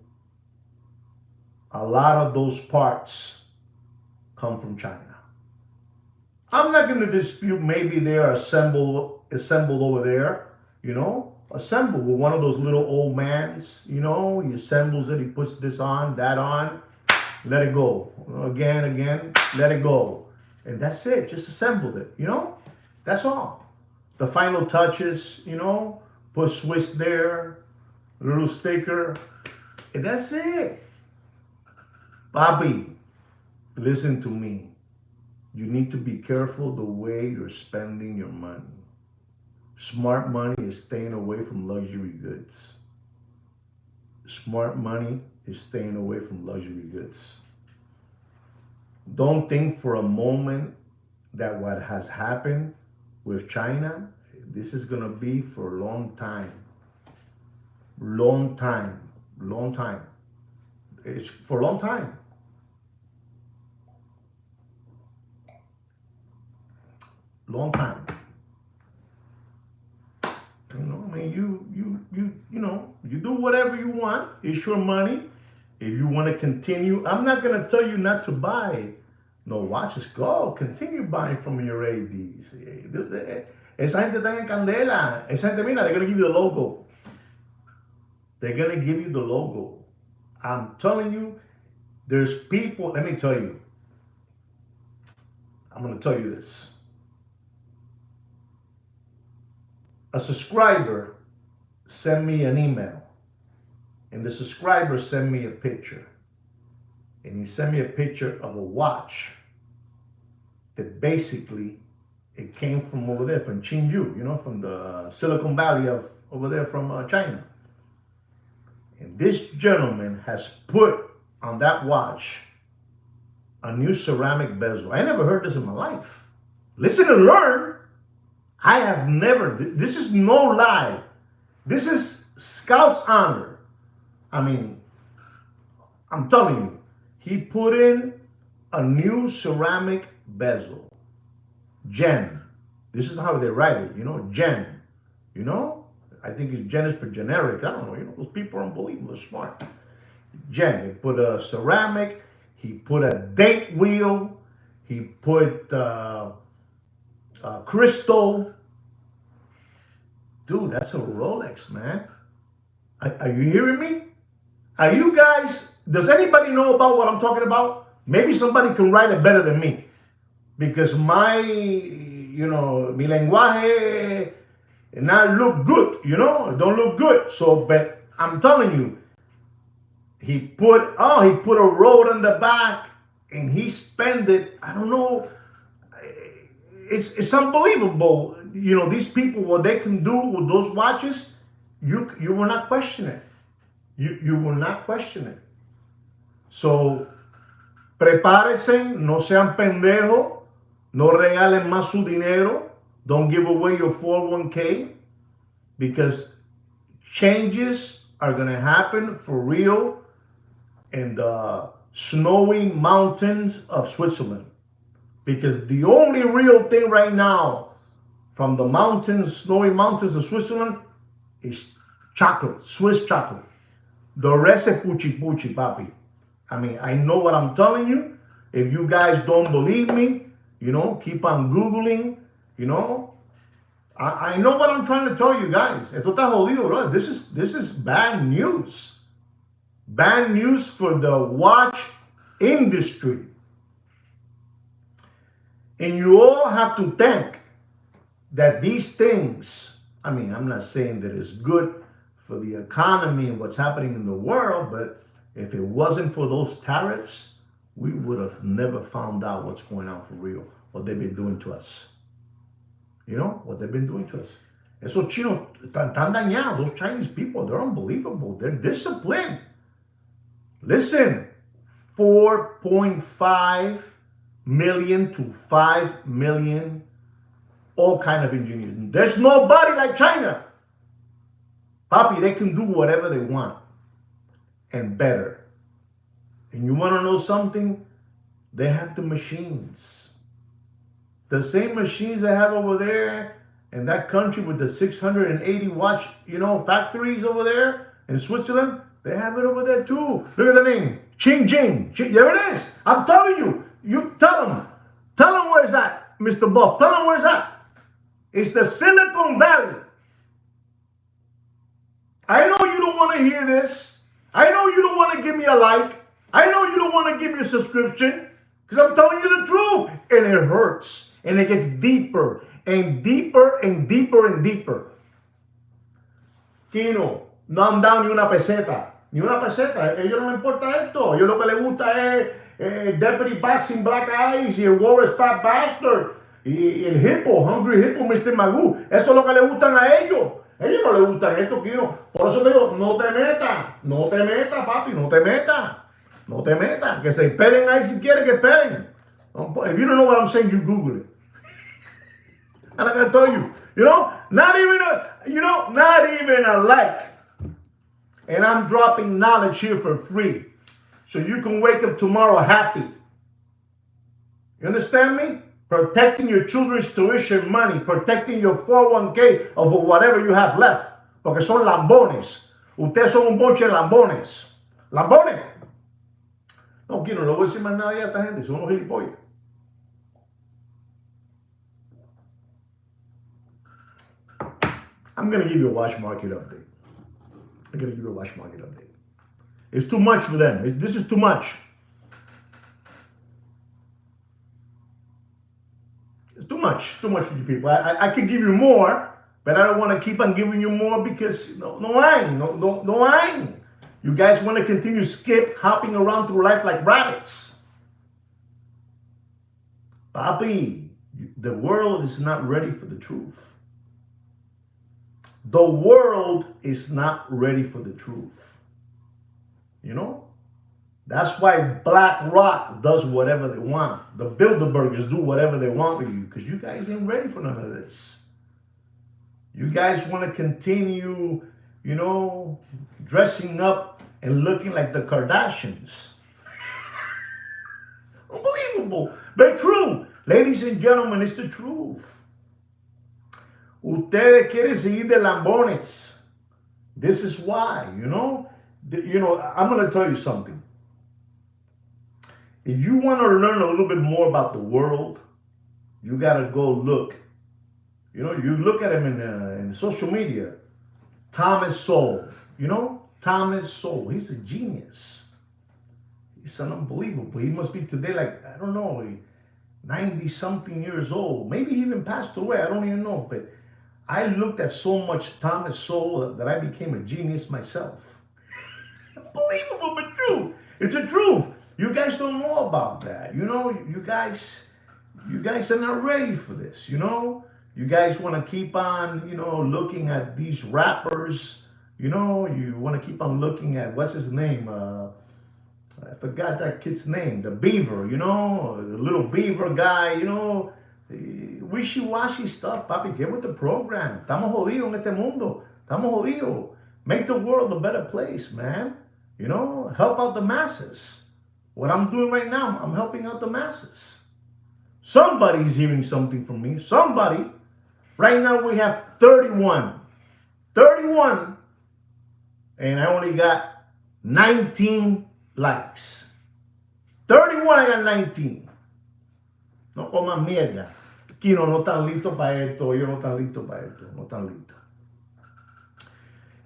a lot of those parts come from China. I'm not going to dispute maybe they are assembled over there, you know, assembled with one of those little old mans, you know, he assembles it, he puts this on, that on, let it go. Again, let it go. And that's it, just assembled it, you know, that's all. The final touches, you know, put Swiss there, a little sticker, and that's it. Bobby, listen to me. You need to be careful the way you're spending your money. Smart money is staying away from luxury goods. Smart money is staying away from luxury goods. Don't think for a moment that what has happened with China, this is going to be for a long time. Long time. Long time. It's for a long time. Long time. You know, I mean, you do whatever you want. It's your money. If you want to continue, I'm not going to tell you not to buy no watches. Go, continue buying from your ADs. Esa gente está en candela. Esa gente, mira, they're going to give you the logo. They're going to give you the logo. I'm telling you, there's people, let me tell you. I'm going to tell you this. A subscriber sent me an email, and the subscriber sent me a picture, and he sent me a picture of a watch that basically it came from over there, from Qingju, you know, from the Silicon Valley of over there from China. And this gentleman has put on that watch a new ceramic bezel. I never heard this in my life. Listen and learn. I have never, this is no lie. This is Scout's honor. I mean, I'm telling you, he put in a new ceramic bezel. Gen. This is how they write it, you know, Gen. You know? I think it's Gen is for generic. I don't know. You know, those people are unbelievable. They're smart. Gen. He put a ceramic. He put a date wheel. He put crystal. Dude, that's a Rolex, man. Are you hearing me? Are you guys, does anybody know about what I'm talking about? Maybe somebody can write it better than me. Because my, mi lenguaje not look good, it don't look good. So, but I'm telling you, he put a road on the back and he spent it, I don't know, it's unbelievable. These people, what they can do with those watches, you will not question it. You will not question it. So, prepárense, no sean pendejos, no regalen más su dinero, don't give away your 401k, because changes are going to happen for real in the snowy mountains of Switzerland. Because the only real thing right now from the mountains, snowy mountains of Switzerland is chocolate, Swiss chocolate. The rest is puchi puchi, papi. I mean, I know what I'm telling you. If you guys don't believe me, keep on Googling, I know what I'm trying to tell you guys. Esto está jodido, bro. This is bad news. Bad news for the watch industry. And you all have to think that these things, I mean, I'm not saying that it's good for the economy and what's happening in the world, but if it wasn't for those tariffs, we would have never found out what's going on for real, what they've been doing to us. What they've been doing to us. Esos chinos están dañados. Those Chinese people, they're unbelievable. They're disciplined. Listen, 4.5 million to 5 million, all kind of engineers. There's nobody like China. Papi, they can do whatever they want and better. And you want to know something? They have the machines. The same machines they have over there in that country with the 680 watch, factories over there in Switzerland, they have it over there too. Look at the name, Qingjing. There it is. I'm telling you. You tell them where's that, Mr. Buff. Tell them where's that. It's the Silicon Valley. I know you don't want to hear this. I know you don't want to give me a like. I know you don't want to give me a subscription, because I'm telling you the truth. And it hurts. And it gets deeper and deeper and deeper and deeper. Kino, no han dado ni una peseta. Ni una peseta. A ellos no les importa esto. A ellos lo que les gusta es Deputy Boxing Black Eyes y el Walrus Fat Bastard y el Hippo, Hungry Hippo, Mr. Magoo. Eso es lo que le gustan a ellos. A ellos no les gustan esto, Kino. Por eso te digo, no te metas, papi, no te metas. Que se esperen ahí si quieren que esperen. If you don't know what I'm saying, you Google it. And I can tell you, not even a like. And I'm dropping knowledge here for free. So you can wake up tomorrow happy. You understand me? Protecting your children's tuition money, protecting your 401k of whatever you have left. Porque son lambones. Ustedes son un bonche de lambones. ¡Lambones! No quiero, no voy a decir más nada a esta gente, son unos gilipollas. I'm going to give you a watch market update. It's too much for them. This is too much. It's too much for you people. I could give you more, but I don't want to keep on giving you more because no hay. You guys want to continue hopping around through life like rabbits. Papi, the world is not ready for the truth. The world is not ready for the truth. That's why BlackRock does whatever they want. The Bilderbergers do whatever they want with you because you guys ain't ready for none of this. You guys want to continue, dressing up and looking like the Kardashians. Unbelievable, but true. Ladies and gentlemen, it's the truth. Ustedes quieren seguir de lambones. This is why, I'm going to tell you something. If you want to learn a little bit more about the world, you got to go look. You look at him in social media. Thomas Sowell. Thomas Sowell. He's a genius. He's an unbelievable. He must be today like, I don't know, 90-something years old. Maybe he even passed away. I don't even know. But I looked at so much Thomas Sowell that I became a genius myself. Unbelievable, but true. It's the truth. You guys don't know about that. You guys are not ready for this. You guys want to keep on, looking at these rappers. You want to keep on looking at, what's his name? I forgot that kid's name. The Beaver, the little Beaver guy, wishy-washy stuff, papi. Get with the program. Estamos jodidos en este mundo. Estamos jodidos. Make the world a better place, man. Help out the masses. What I'm doing right now, I'm helping out the masses. Somebody's hearing something from me. Somebody. Right now we have 31. And I only got 19 likes. 31, I got 19. No coman mierda. Kino no están listos para esto. Ellos no están listos para esto. No están listos.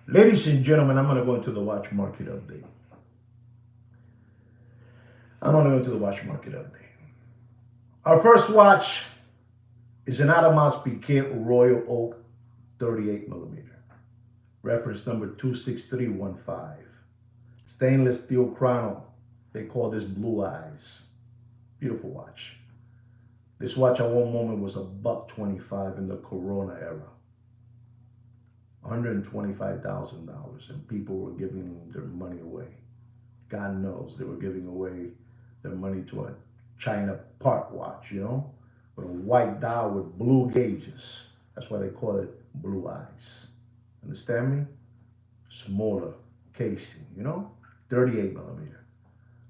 Ladies and gentlemen, I'm going to go into the watch market update. Our first watch is an Audemars Piguet Royal Oak 38mm. Reference number 26315. Stainless steel chrono. They call this Blue Eyes. Beautiful watch. This watch at one moment was $125 in the Corona era. $125,000, and people were giving their money away. God knows they were giving away their money to a China Park watch, with a white dial with blue gauges. That's why they call it Blue Eyes. Understand me? Smaller casing, 38mm.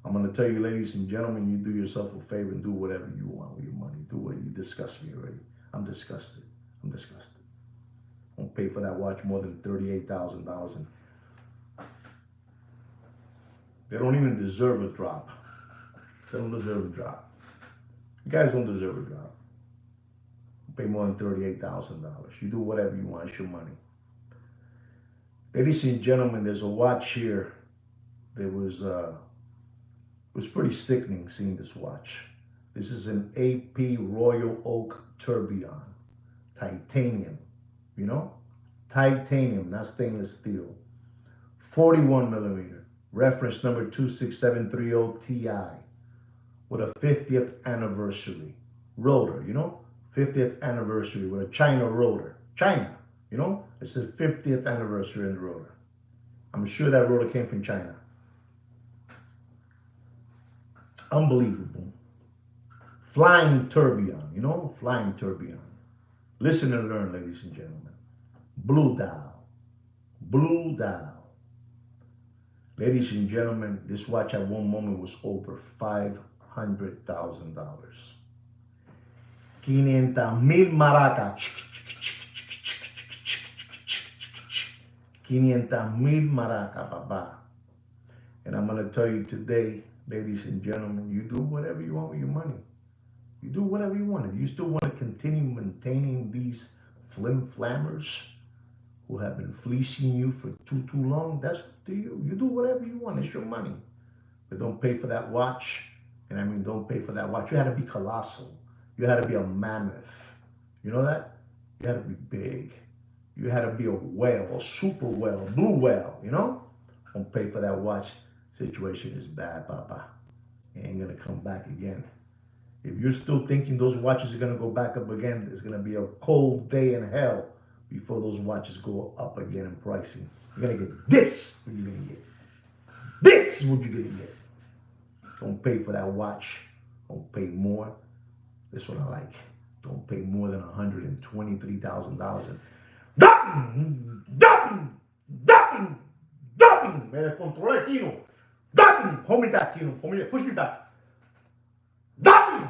I'm going to tell you, ladies and gentlemen, you do yourself a favor and do whatever you want with your money. Do what you disgust me already. I'm disgusted. Won't pay for that watch more than $38,000. And they don't even deserve a drop. They don't deserve a drop. You guys don't deserve a drop. Pay more than $38,000. You do whatever you want. It's your money. Ladies and gentlemen, there's a watch here that was pretty sickening seeing this watch. This is an AP Royal Oak Tourbillon. Titanium. Titanium, not stainless steel. 41mm. Reference number 26730 Ti. with a 50th anniversary rotor, you know? 50th anniversary with a China rotor. China, you know? It's the 50th anniversary in the rotor. I'm sure that rotor came from China. Unbelievable. Flying tourbillon, you know? Flying tourbillon. Listen and learn, ladies and gentlemen. Blue dial. Blue dial. Ladies and gentlemen, this watch at one moment was over $500,000. 500,000 maracas. 500,000 maracas, papa. And I'm going to tell you today, ladies and gentlemen, you do whatever you want with your money. You do whatever you want. If you still want to continue maintaining these flim-flammers who have been fleecing you for too long, that's up to you. You do whatever you want. It's your money. But don't pay for that watch. And I mean, don't pay for that watch. You had to be colossal. You had to be a mammoth. You know that? You had to be big. You had to be a whale, a super whale, a blue whale, you know? Don't pay for that watch. Situation is bad, papa. It ain't going to come back again. If you're still thinking those watches are going to go back up again, it's going to be a cold day in hell before those watches go up again in pricing. You're going to get this. What you're going to get. This is what you're going to get. Don't pay for that watch. Don't pay more. This one I like. Don't pay more than $123,000. Dumping. Me descontrolé, Kino. Dumping. Hold me back, Kino. Hold me, push me back. Dumping.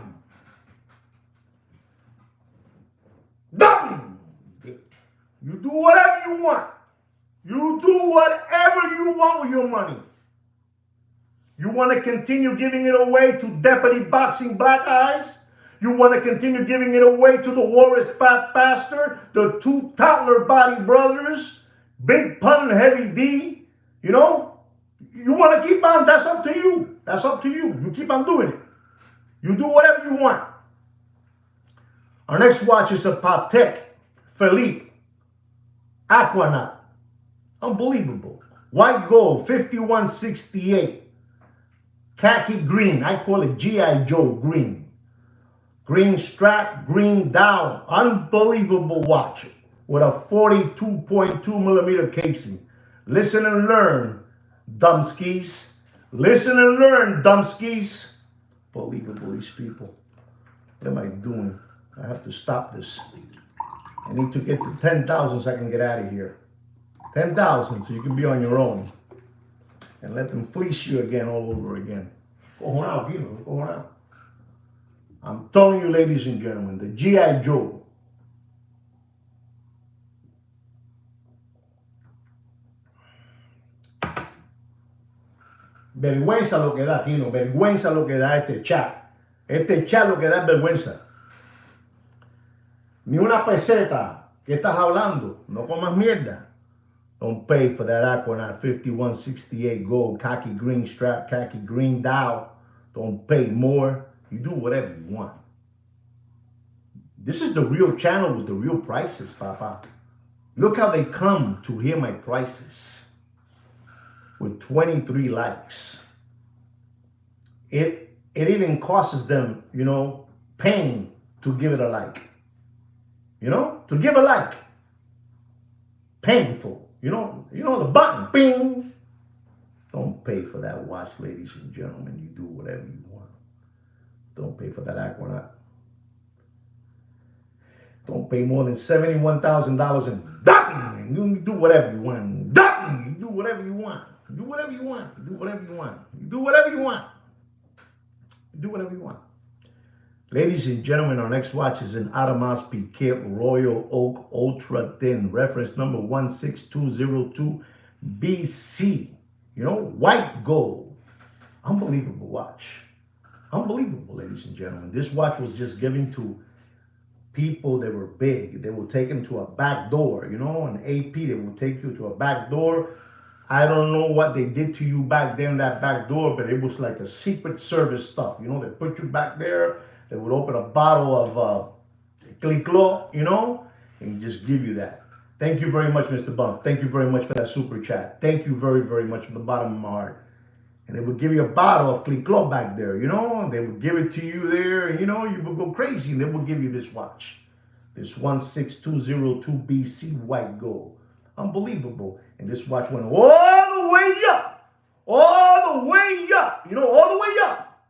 You do whatever you want. You do whatever you want with your money. You want to continue giving it away to Deputy Boxing Black Eyes? You want to continue giving it away to the Warriors Fat Bastard, the two toddler body brothers, Big Pun and Heavy D? You know? You want to keep on? That's up to you. That's up to you. You keep on doing it. You do whatever you want. Our next watch is a Patek Philippe Aquanaut. Unbelievable. White gold, 5168. Khaki green. I call it G.I. Joe green. Green strap, green dial. Unbelievable watch with a 42.2 millimeter casing. Listen and learn, dumbskis. Listen and learn, dumbskis. Unbelievable, these people. What am I doing? I have to stop this. I need to get to 10,000 so I can get out of here. 10,000 so you can be on your own. And let them fleece you again all over again. Go around, go around. I'm telling you, ladies and gentlemen, the G.I. Joe. Vergüenza lo que da, Kino. Vergüenza lo que da este chat. Este chat lo que da es vergüenza. Ni una peseta. ¿Qué estás hablando? No comas mierda. Don't pay for that Aquanaut 5168 gold, khaki green strap, khaki green dial. Don't pay more. You do whatever you want. This is the real channel with the real prices, papa. Look how they come to hear my prices. With 23 likes. It even costs them, you know, pain to give it a like. You know, to give a like. Painful. You know the button, bing. Don't pay for that watch, ladies and gentlemen. You do whatever you want. Don't pay for that Aquanaut. Don't pay more than $71,000 in ducking. You do whatever you want. Ducking. You do whatever you want. You do whatever you want. You do whatever you want. You do whatever you want. You do whatever you want. Ladies and gentlemen, our next watch is an Audemars Piguet Royal Oak Ultra Thin, reference number 16202 BC. You know, white gold. Unbelievable watch. Unbelievable, ladies and gentlemen. This watch was just given to people that were big. They will take them to a back door, you know, an AP, they will take you to a back door. I don't know what they did to you back there in that back door, but it was like a secret service stuff. You know, they put you back there. They would open a bottle of Clicquot, you know, and just give you that. Thank you very much, Mr. Bump. Thank you very much for that super chat. Thank you very, very much from the bottom of my heart. And they would give you a bottle of Click Club back there, you know, and they would give it to you there, and you know, you would go crazy, and they would give you this watch. This 16202 BC white gold. Unbelievable. And this watch went all the way up. All the way up. You know, all the way up.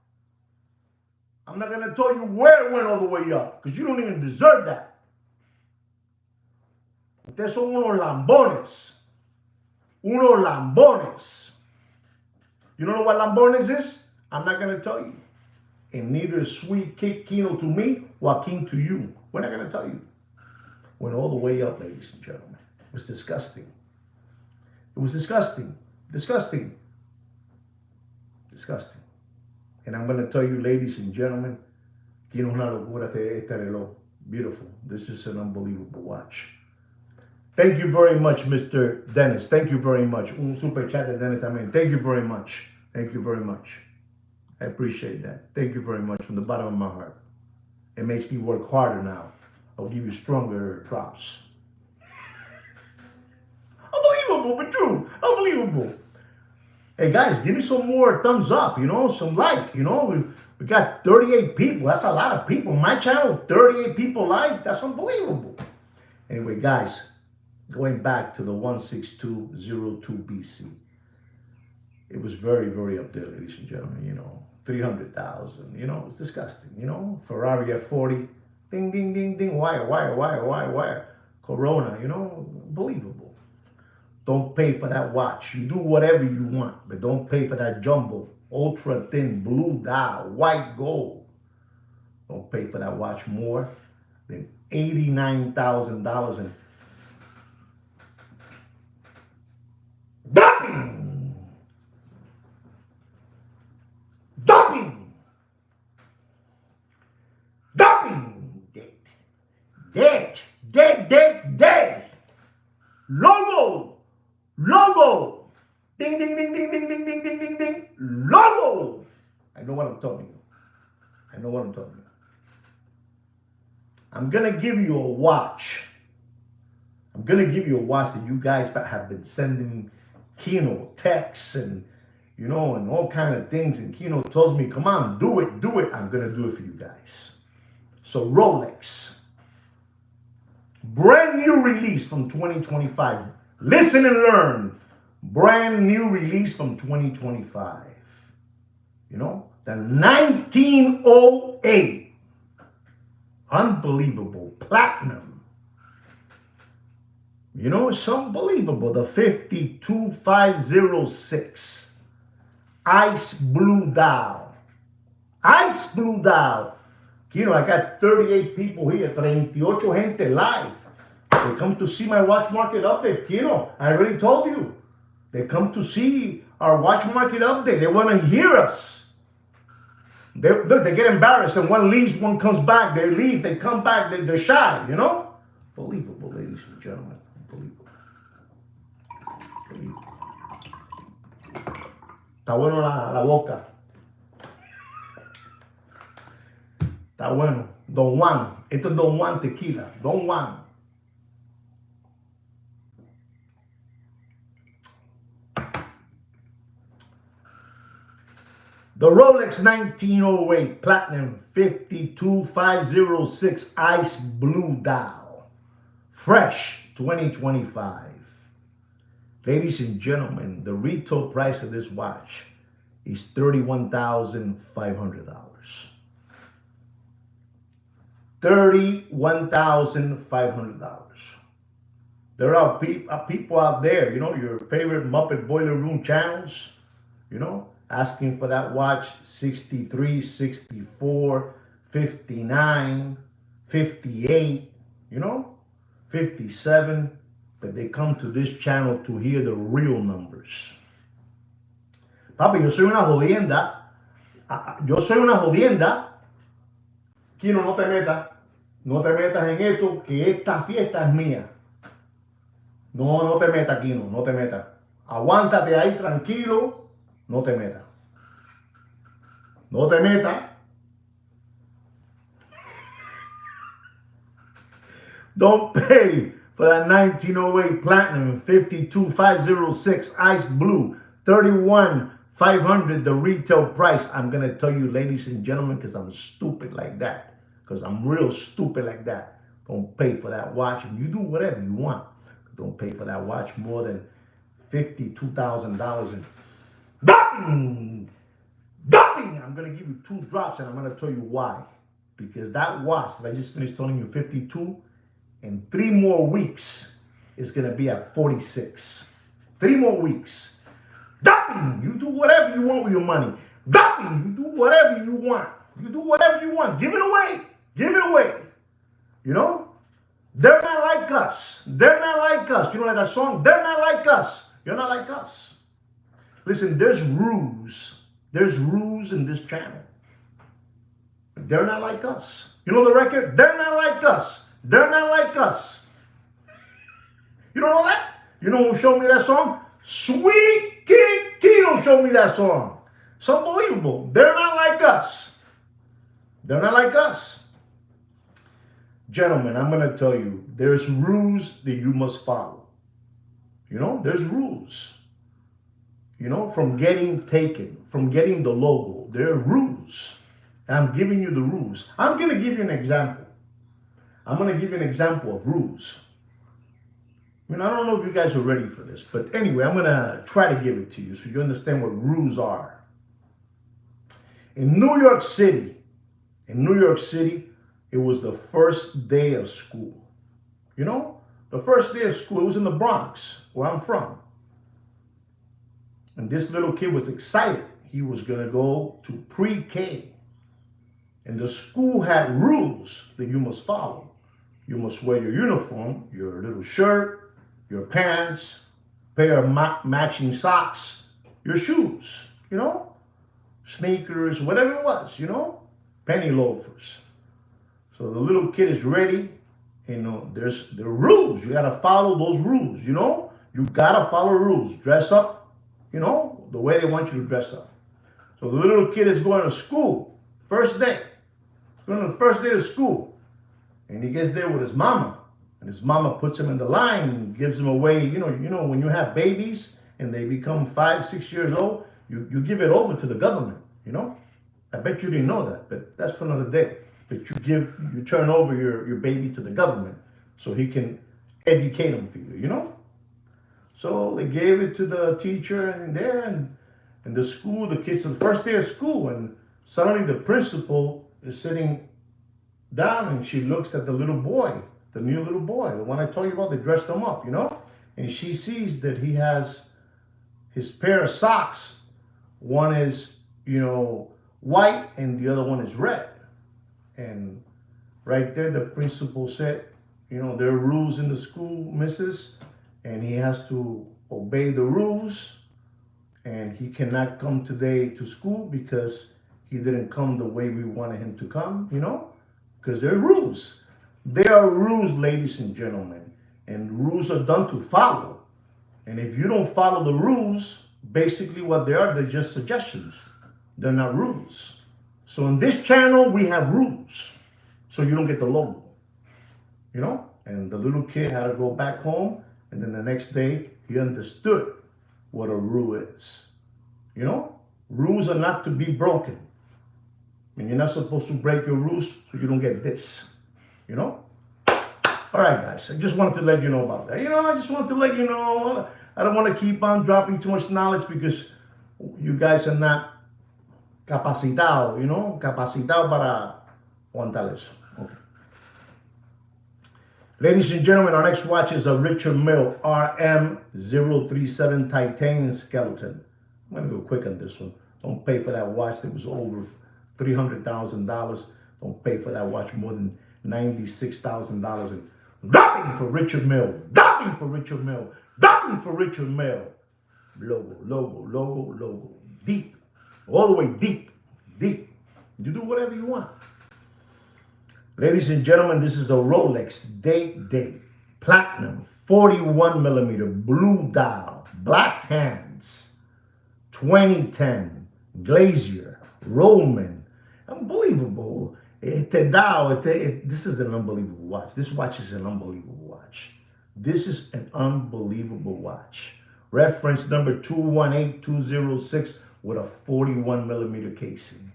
I'm not going to tell you where it went all the way up, because you don't even deserve that. Ustedes son unos lambones. Unos lambones. You don't know what lambones is? I'm not going to tell you. And neither is Sweet Kino to me, Joaquin to you. We're not going to tell you. Went all the way up, ladies and gentlemen. It was disgusting. It was disgusting. Disgusting. Disgusting. And I'm going to tell you, ladies and gentlemen, Kino una locura este reloj. Beautiful. This is an unbelievable watch. Thank you very much, Mr. Dennis. Thank you very much. Un super chat de Dennis también. Thank you very much. Thank you very much. I appreciate that. Thank you very much from the bottom of my heart. It makes me work harder now. I'll give you stronger drops. Unbelievable, but true. Unbelievable. Hey guys, give me some more thumbs up, you know, some like, you know. We got 38 people. That's a lot of people. My channel, 38 people live. That's unbelievable. Anyway, guys, going back to the 16202 BC. It was very, very up there, ladies and gentlemen, you know. 300,000, you know, it's disgusting, you know. Ferrari F40, ding, ding, ding, ding, wire. Corona, you know, unbelievable. Don't pay for that watch. You do whatever you want, but don't pay for that jumbo, ultra thin, blue dial, white gold. Don't pay for that watch more than $89,000 and Dead. Logo. Ding, ding, ding, ding, ding, ding, ding, ding, ding, ding. Logo. I know what I'm telling you. I'm going to give you a watch. that you guys have been sending Kino texts and, you know, and all kind of things. And Kino tells me, come on, do it. I'm going to do it for you guys. So Rolex. Brand new release from 2025. Listen and learn. Brand new release from 2025. You know, the 1908. Unbelievable. Platinum. You know, it's unbelievable. The 52506. Ice blue dial. You know, I got 38 people here, 38 gente live. They come to see my watch market update. You know, I already told you. They come to see our watch market update. They want to hear us. They get embarrassed, and one leaves, one comes back. They leave, they come back, they're shy, you know? Unbelievable, ladies and gentlemen. Unbelievable. Está bueno la boca. Está bueno. Don Juan. Esto es Don Juan tequila. Don Juan. The Rolex 1908 Platinum 52506 Ice Blue Dial. Fresh 2025. Ladies and gentlemen, the retail price of this watch is $31,500. $31,500. There are people out there, you know, your favorite Muppet Boiler Room channels, you know, asking for that watch 63, 64, 59, 58, you know, 57. But they come to this channel to hear the real numbers. Papi, yo soy una jodienda. Kino, no te metas. No te metas en esto, que esta fiesta es mía. No te metas, Kino, no te metas. Aguántate ahí tranquilo. No te metas. No te metas. Don't pay for that 1908 Platinum 52506 Ice Blue 31 $500 the retail price. I'm going to tell you, ladies and gentlemen, because I'm stupid like that. Because I'm real stupid like that. Don't pay for that watch. And you do whatever you want. Don't pay for that watch more than $52,000. And doping! Doping! I'm going to give you 2 drops, and I'm going to tell you why. Because that watch that I just finished telling you 52, in 3 more weeks, is going to be at 46. 3 more weeks. Doping! You do whatever you want with your money. Doping! You do whatever you want. You do whatever you want. Give it away. Give it away. You know? They're not like us. They're not like us. You know, like that song? They're not like us. You're not like us. Listen, there's rules. There's rules in this channel. They're not like us. You know the record? They're not like us. They're not like us. You don't know that? You know who showed me that song? Sweet Kid Tito showed me that song. It's unbelievable. They're not like us. They're not like us. Gentlemen, I'm going to tell you, there's rules that you must follow. You know, there's rules. You know, from getting taken, from getting the logo, there are rules. And I'm giving you the rules. I'm going to give you an example. I'm going to give you an example of rules. I mean, I don't know if you guys are ready for this, but anyway, I'm going to try to give it to you so you understand what rules are. In New York City, it was the first day of school. You know, the first day of school, it was in the Bronx, where I'm from. And this little kid was excited. He was going to go to pre-K. And the school had rules that you must follow. You must wear your uniform, your little shirt, your pants, pair of matching socks, your shoes, you know, sneakers, whatever it was, you know, penny loafers. So the little kid is ready. You know, there's the rules. You got to follow those rules, you know. You got to follow rules. Dress up, you know, the way they want you to dress up. So the little kid is going to school, first day. Going on the first day of school. And he gets there with his mama. And his mama puts him in the line and gives him away. You know, when you have babies and they become 5, 6 years old, you give it over to the government, you know. I bet you didn't know that, but that's for another day. But you turn over your baby to the government so he can educate him for you, you know. So they gave it to the teacher and there and the school, the kids, the first day of school, and suddenly the principal is sitting down and she looks at the little boy, the new little boy, the one I told you about. They dressed him up, you know, and she sees that he has his pair of socks. One is, you know, white and the other one is red. And right there, the principal said, you know, there are rules in the school, missus, and he has to obey the rules. And he cannot come today to school because he didn't come the way we wanted him to come, you know, because there are rules. There are rules, ladies and gentlemen, and rules are done to follow. And if you don't follow the rules, basically what they are, they're just suggestions. They're not rules. So in this channel, we have rules. So you don't get the logo, you know? And the little kid had to go back home. And then the next day, he understood what a rule is. You know? Rules are not to be broken. And you're not supposed to break your rules so you don't get this. You know? All right, guys. I just wanted to let you know about that. You know, I just wanted to let you know. I don't want to keep on dropping too much knowledge because you guys are not capacitado, you know? Capacitado para aguantar eso. Okay. Ladies and gentlemen, our next watch is a Richard Mille RM037 titanium skeleton. I'm going to go quick on this one. Don't pay for that watch that was over $300,000. Don't pay for that watch more than $96,000. And dropping for Richard Mille. Dropping for Richard Mille. Dropping for Richard Mille. Logo, logo, logo, logo. Deep. All the way deep. Deep. You do whatever you want. Ladies and gentlemen, this is a Rolex Day Platinum 41 millimeter blue dial, black hands, 2010, Glazier, Roman. Unbelievable. This is an unbelievable watch. This watch is an unbelievable watch. This is an unbelievable watch. Reference number 218206 with a 41 millimeter casing.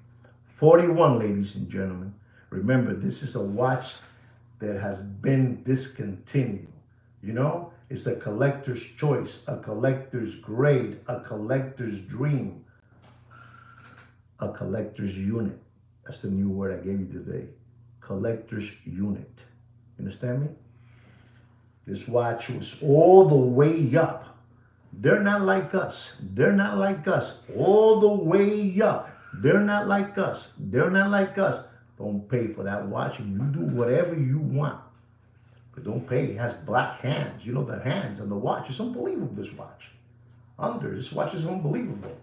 41, ladies and gentlemen. Remember, this is a watch that has been discontinued. You know, it's a collector's choice, a collector's grade, a collector's dream, a collector's unit. That's the new word I gave you today. Collector's unit. You understand me? This watch was all the way up. They're not like us. They're not like us. All the way up. They're not like us. They're not like us. Don't pay for that watch, and you do whatever you want. But don't pay. It has black hands. You know, the hands on the watch. It's unbelievable, this watch. This watch is unbelievable.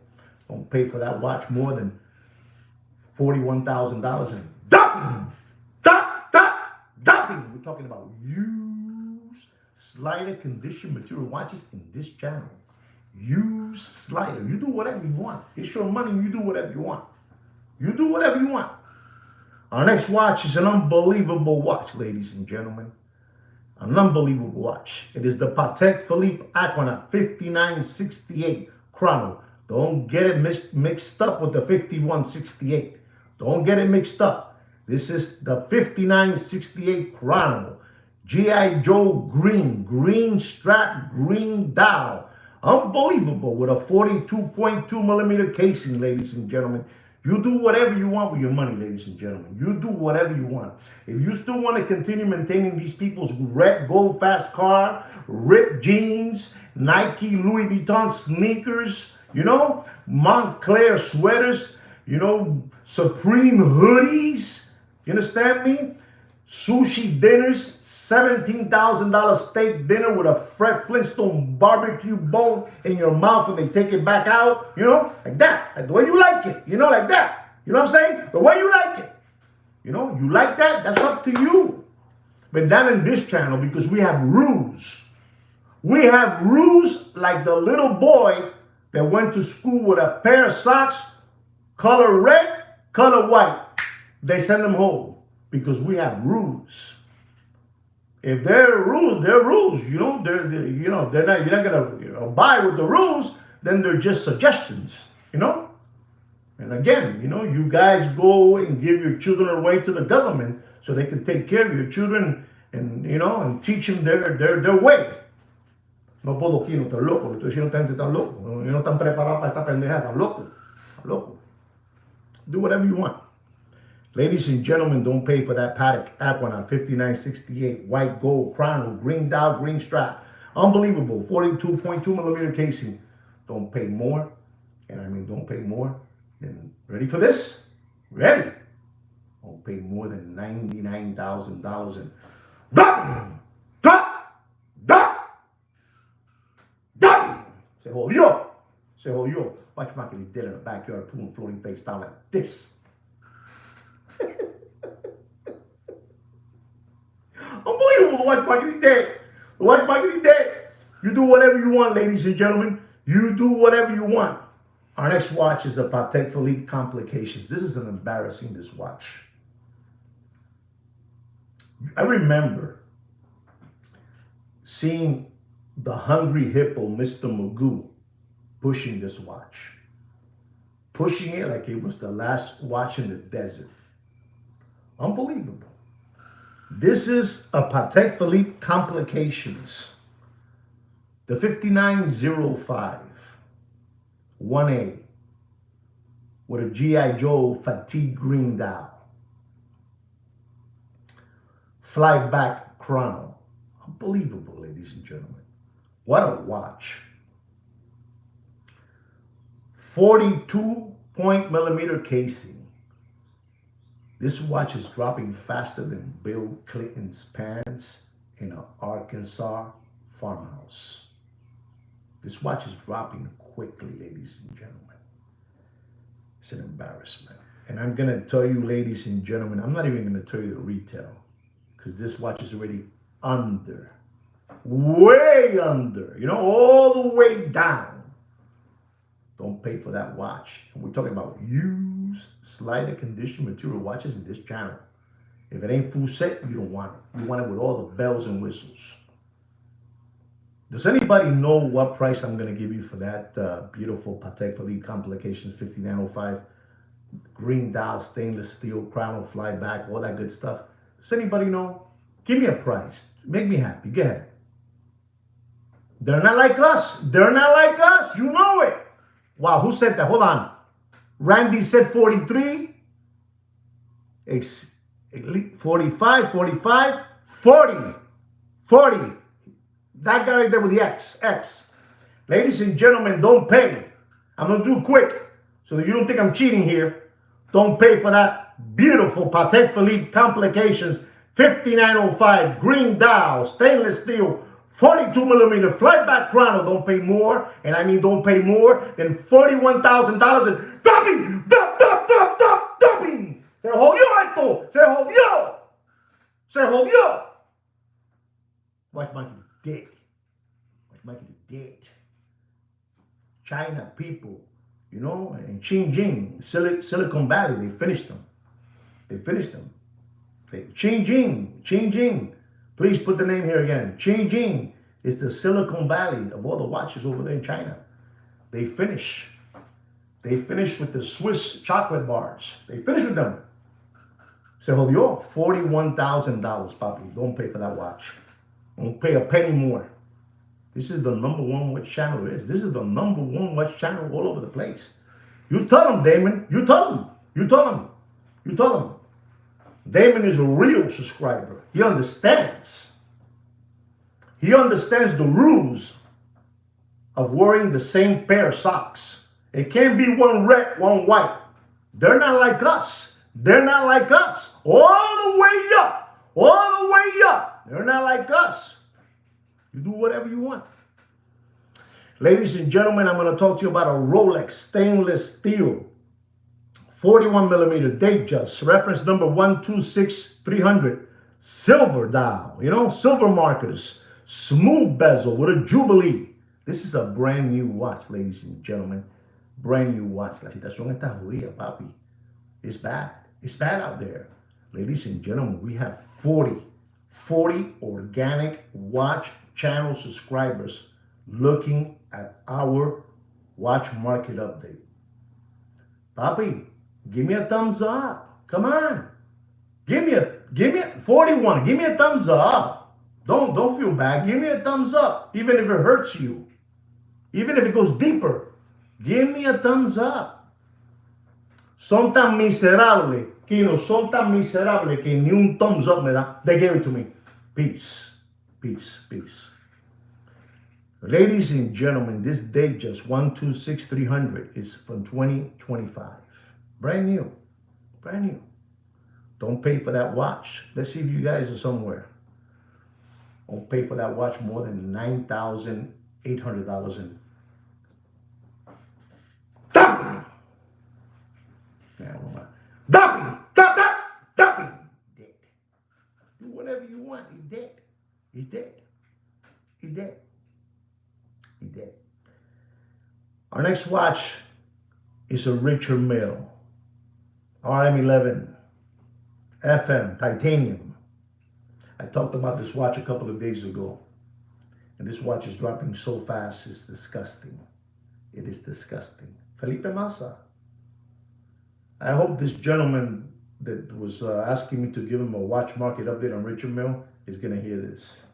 Don't pay for that watch more than $41,000 and dumping. We're talking about used slider condition material watches in this channel. Used slider. You do whatever you want. It's your money. You do whatever you want. You do whatever you want. Our next watch is an unbelievable watch, ladies and gentlemen. An unbelievable watch. It is the Patek Philippe Aquanaut 5968 Chrono. Don't get it mixed up with the 5168. Don't get it mixed up. This is the 5968 Chrono. G.I. Joe green strap, green dial. Unbelievable, with a 42.2 millimeter casing, ladies and gentlemen. You do whatever you want with your money, ladies and gentlemen. You do whatever you want. If you still want to continue maintaining these people's red gold fast car, ripped jeans, Nike, Louis Vuitton sneakers, you know, Montclair sweaters, you know, Supreme hoodies, you understand me? Sushi dinners, $17,000 steak dinner with a Fred Flintstone barbecue bone in your mouth and they take it back out, you know, like that, like the way you like it, you know, like that. You know what I'm saying? The way you like it. You know, you like that, that's up to you. But not in this channel, because we have rules. We have rules like the little boy that went to school with a pair of socks, color red, color white. They send them home because we have rules. If they're rules, they're rules. You know, they're not. You're not gonna abide with the rules. Then they're just suggestions. You know. And again, you know, you guys go and give your children away to the government so they can take care of your children and you know and teach them their way. No puedo aquí, no estoy loco. Estoy diciendo gente tan loco. No están preparados para esta pendeja. Tan loco. Tan loco. Do whatever you want. Ladies and gentlemen, don't pay for that Patek Aquanaut 5968 white gold chrono, green dial, green strap. Unbelievable. 42.2 millimeter casing. Don't pay more. And I mean, don't pay more than, ready for this? Ready. Don't pay more than $99,000 and se jodió. Se jodió. Watch Mikey did in the backyard, pulling floating face down like this. Unbelievable, watch Mikey did. Watch Mikey did. You do whatever you want, ladies and gentlemen. You do whatever you want. Our next watch is the Patek Philippe Complications. This is an embarrassing, this watch. I remember seeing the Hungry Hippo, Mr. Magoo, pushing this watch. Pushing it like it was the last watch in the desert. Unbelievable. This is a Patek Philippe Complications. The 5905 1A with a G.I. Joe fatigue green dial. Flyback chrono. Unbelievable, ladies and gentlemen. What a watch. 42-millimeter casing. This watch is dropping faster than Bill Clinton's pants in an Arkansas farmhouse. This watch is dropping quickly, ladies and gentlemen. It's an embarrassment. And I'm going to tell you, ladies and gentlemen, I'm not even going to tell you the retail, because this watch is already under, way under, you know, all the way down. Don't pay for that watch. And we're talking about used slider condition material watches in this channel. If it ain't full set, you don't want it. You want it with all the bells and whistles. Does anybody know what price I'm going to give you for that beautiful Patek Philippe Complications 5905 green dial stainless steel crown will fly back, all that good stuff? Does anybody know? Give me a price. Make me happy. Go ahead. They're not like us. They're not like us. You know it. Wow, who said that? Hold on. Randy said 43. 45, 45, 40. 40. That guy right there with the X. X. Ladies and gentlemen, don't pay. I'm going to do it quick so that you don't think I'm cheating here. Don't pay for that beautiful Patek Philippe Complications 5905 green dial stainless steel 42 millimeter flightback chrono. Don't pay more, and I mean don't pay more than $41,000 in dumping, dumping. Se jodió esto, se jodió, se jodió. Watch Mikey dead. Watch Mikey dead. China people, you know, and Xinjiang, Silicon Valley, they finished them. They finished them. Xinjiang. Please put the name here again. Xinjiang is the Silicon Valley of all the watches over there in China. They finish. They finished with the Swiss chocolate bars. They finished with them. Se jodió. $41,000, papi. Don't pay for that watch. Don't pay a penny more. This is the #1 watch channel there is. This is the #1 watch channel all over the place. You tell them, Damon. You tell them. You tell them. You tell them. Damon is a real subscriber. He understands. He understands the rules of wearing the same pair of socks. It can't be one red, one white. They're not like us. They're not like us. All the way up. All the way up. They're not like us. You do whatever you want. Ladies and gentlemen, I'm going to talk to you about a Rolex stainless steel 41 millimeter Datejust, reference number 126300, silver dial, you know, silver markers, smooth bezel with a Jubilee. This is a brand new watch, ladies and gentlemen. Brand new watch. La situación está jodida, papi. It's bad. It's bad out there. Ladies and gentlemen, we have 40 organic watch channel subscribers looking at our watch market update. Papi, give me a thumbs up. Come on. Give me a 41. Give me a thumbs up. Don't feel bad. Give me a thumbs up. Even if it hurts you. Even if it goes deeper. Give me a thumbs up. Son tan miserables, Kino, son tan miserables que ni un thumbs up me da. They gave it to me. Peace. Peace. Peace. Ladies and gentlemen, this Datejust 126300 is from 2025. Brand new. Brand new. Don't pay for that watch. Let's see if you guys are somewhere. Don't pay for that watch more than $9,800 in. Dumping! Dumping! Dumping! Dead. Do whatever you want. He's dead. He's dead. He's dead. He's dead. Our next watch is a Richard Mille RM11 FM titanium. I talked about this watch a couple of days ago, and this watch is dropping so fast, it's disgusting. It is disgusting. Felipe Massa. I hope this gentleman that was asking me to give him a watch market update on Richard Mille is going to hear this.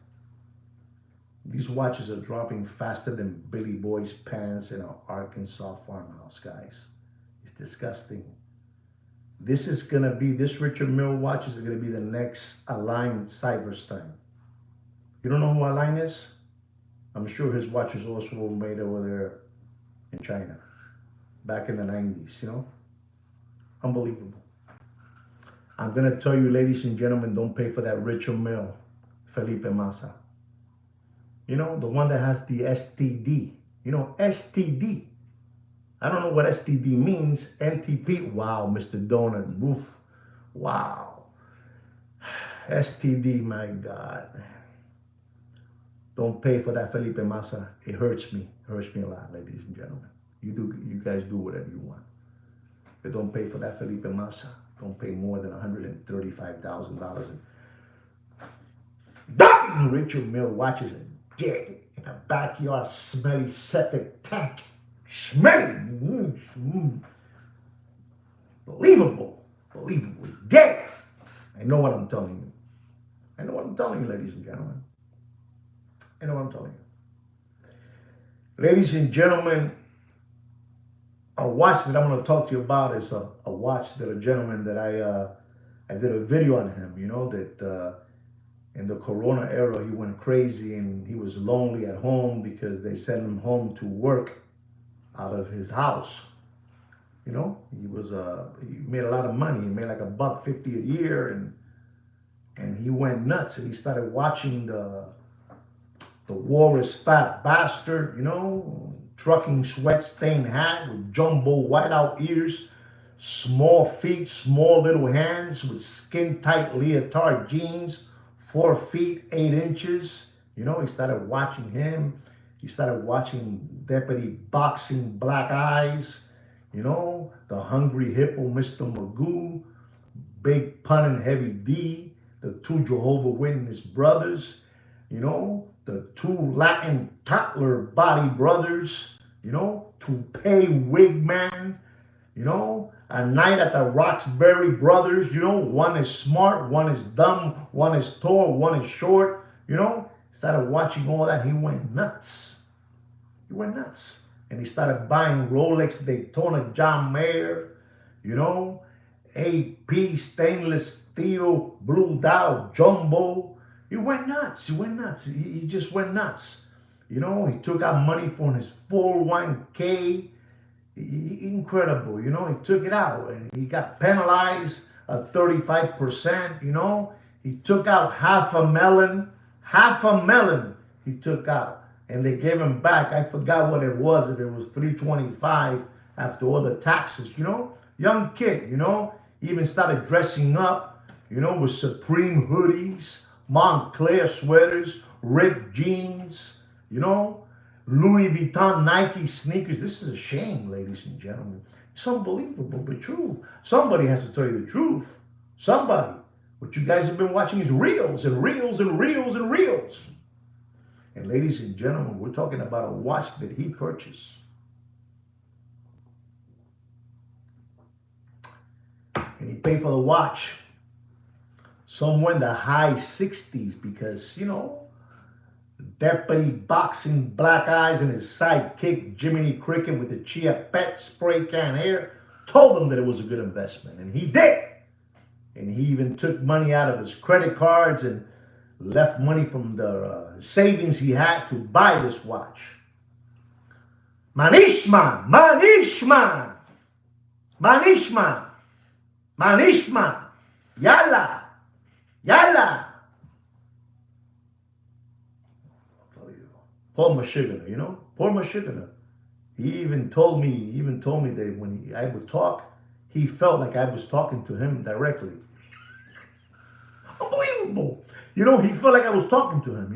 These watches are dropping faster than Billy Boy's pants in an Arkansas farmhouse, guys. It's disgusting. This Richard Mille watch is going to be the next Align Cyberstein. You don't know who Align is? I'm sure his watches also were made over there in China back in the 90s, you know? Unbelievable. I'm going to tell you, ladies and gentlemen, don't pay for that Richard Mille Felipe Massa. You know, the one that has the STD. You know, STD. I don't know what STD means. NTP. Wow, Mr. Donut. Oof. Wow. STD, my God. Don't pay for that Felipe Massa. It hurts me. It hurts me a lot, ladies and gentlemen. You guys do whatever you want. But don't pay for that Felipe Massa. Don't pay more than $135,000. Richard Mille watches are dead. in a backyard smelly septic tank. Smelly. Believable. Believably dead. I know what I'm telling you. I know what I'm telling you, ladies and gentlemen. I know what I'm telling you. Ladies and gentlemen, a watch that I'm going to talk to you about is a watch that a gentleman that I did a video on him, that in the Corona era, he went crazy and he was lonely at home because they sent him home to work out of his house. He made a lot of money. He made like $150 a year, and he went nuts and he started watching the War is Fat Bastard, trucking sweat stained hat with jumbo whiteout ears, small feet, small little hands with skin tight leotard jeans, 4 feet 8 inches. He started watching him. He started watching Deputy Boxing Black Eyes, the Hungry Hippo Mr. Magoo, Big Pun and Heavy D, the 2 Jehovah Witness brothers, the 2 Latin toddler body brothers, Toupee Wigman, A Night at the Roxbury brothers, one is smart, one is dumb, one is tall, one is short, started watching all that. He went nuts. He went nuts. And he started buying Rolex Daytona John Mayer, AP stainless steel Blue Dial Jumbo. He went nuts. He went nuts. He just went nuts. He took out money from his 401k. Incredible. He took it out and he got penalized at 35%. He took out half a melon he took out. And they gave him back. I forgot what it was. If it was $325 after all the taxes, young kid, he even started dressing up, with Supreme hoodies, Montclair sweaters, ripped jeans, Louis Vuitton Nike sneakers. This is a shame, ladies and gentlemen. It's unbelievable, but true. Somebody has to tell you the truth. Somebody. What you guys have been watching is reels and reels and reels and reels. And ladies and gentlemen, we're talking about a watch that he purchased. And he paid for the watch somewhere in the high 60s because, Deputy Boxing Black Eyes and his sidekick, Jiminy Cricket with the Chia Pet spray can hair, told him that it was a good investment. And he did. And he even took money out of his credit cards and left money from the savings he had to buy this watch. Manishman, Manishman, Manishman, Manishman, Yalla, Yalla. Paul Mashigana, Paul Mashigana. He even told me that when I would talk, he felt like I was talking to him directly. Unbelievable. He felt like I was talking to him,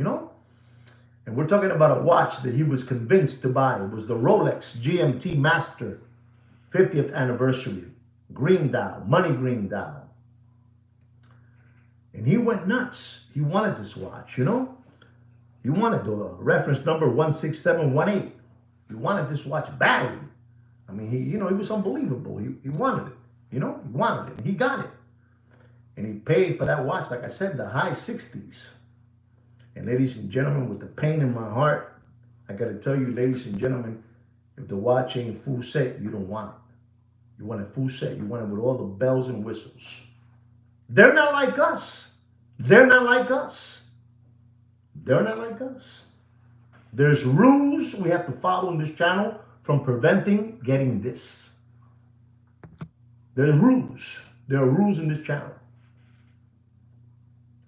And we're talking about a watch that he was convinced to buy. It was the Rolex GMT Master 50th anniversary. Green dial, money green dial. And he went nuts. He wanted this watch, He wanted the reference number 16718. He wanted this watch badly. I mean, he was unbelievable. He wanted it, He wanted it, and he got it. And he paid for that watch, like I said, the high 60s. And ladies and gentlemen, with the pain in my heart, I got to tell you, ladies and gentlemen, if the watch ain't full set, you don't want it. You want it full set. You want it with all the bells and whistles. They're not like us. They're not like us. They're not like us. There's rules we have to follow in this channel from preventing getting this. There's rules. There are rules in this channel.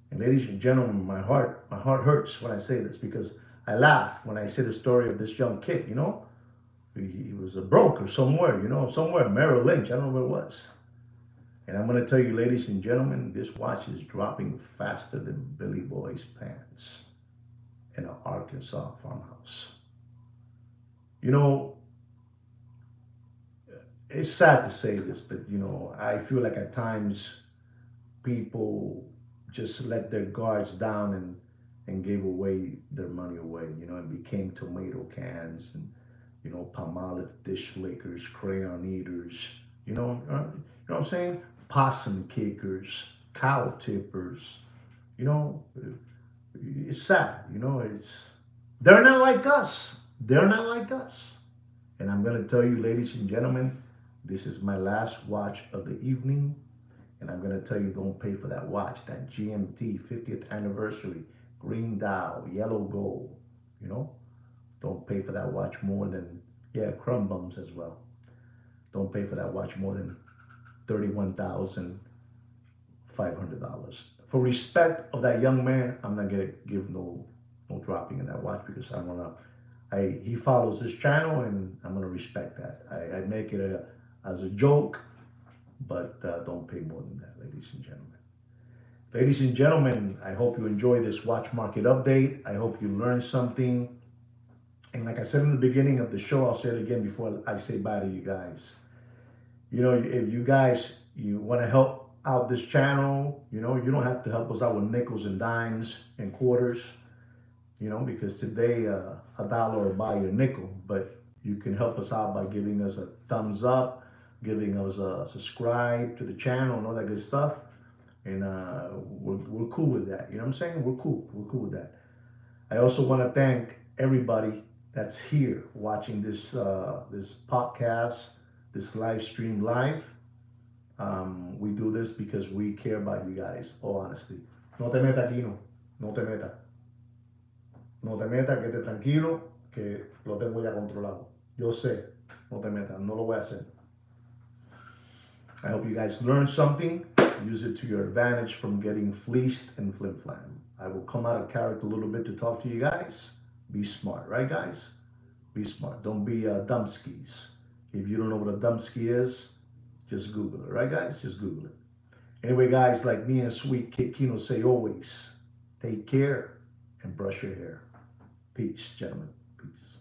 And ladies and gentlemen, my heart hurts when I say this because I laugh when I say the story of this young kid, He was a broker somewhere, somewhere, Merrill Lynch, I don't know where it was. And I'm going to tell you, ladies and gentlemen, this watch is dropping faster than Billy Boy's pants in an Arkansas farmhouse. It's sad to say this, but, I feel like at times people just let their guards down and gave away their money away, and became tomato cans and, Palmolive dish lickers, crayon eaters, what I'm saying? Possum kickers, cow tippers, you know, it's sad, they're not like us. They're not like us. And I'm going to tell you, ladies and gentlemen, this is my last watch of the evening. And I'm going to tell you, don't pay for that watch, that GMT 50th anniversary, green dial, yellow gold. You know, don't pay for that watch more than, yeah, crumb bums as well. Don't pay for that watch more than $31,500. For respect of that young man, I'm not gonna give no dropping in that watch because I'm gonna. He follows this channel and I'm gonna respect that. I make it as a joke, but don't pay more than that, ladies and gentlemen. Ladies and gentlemen, I hope you enjoy this watch market update. I hope you learned something. And like I said in the beginning of the show, I'll say it again before I say bye to you guys. If you guys you want to help out this channel, you don't have to help us out with nickels and dimes and quarters, because today a dollar will buy you a nickel, but you can help us out by giving us a thumbs up, giving us a subscribe to the channel and all that good stuff. And we're cool with that. You know what I'm saying? We're cool. We're cool with that. I also want to thank everybody that's here watching this podcast, this live stream live. We do this because we care about you guys. All honesty. No te metas, Kino. No te metas. No te metas, que te tranquilo, que lo tengo ya controlado. Yo sé. No te metas. No lo voy a hacer. I hope you guys learned something. Use it to your advantage from getting fleeced and flim flam. I will come out of character a little bit to talk to you guys. Be smart, right, guys? Be smart. Don't be dumbskis. If you don't know what a dumbski is, just Google it, right, guys? Just Google it. Anyway, guys, like me and Sweet Kid Kino say always, take care and brush your hair. Peace, gentlemen. Peace.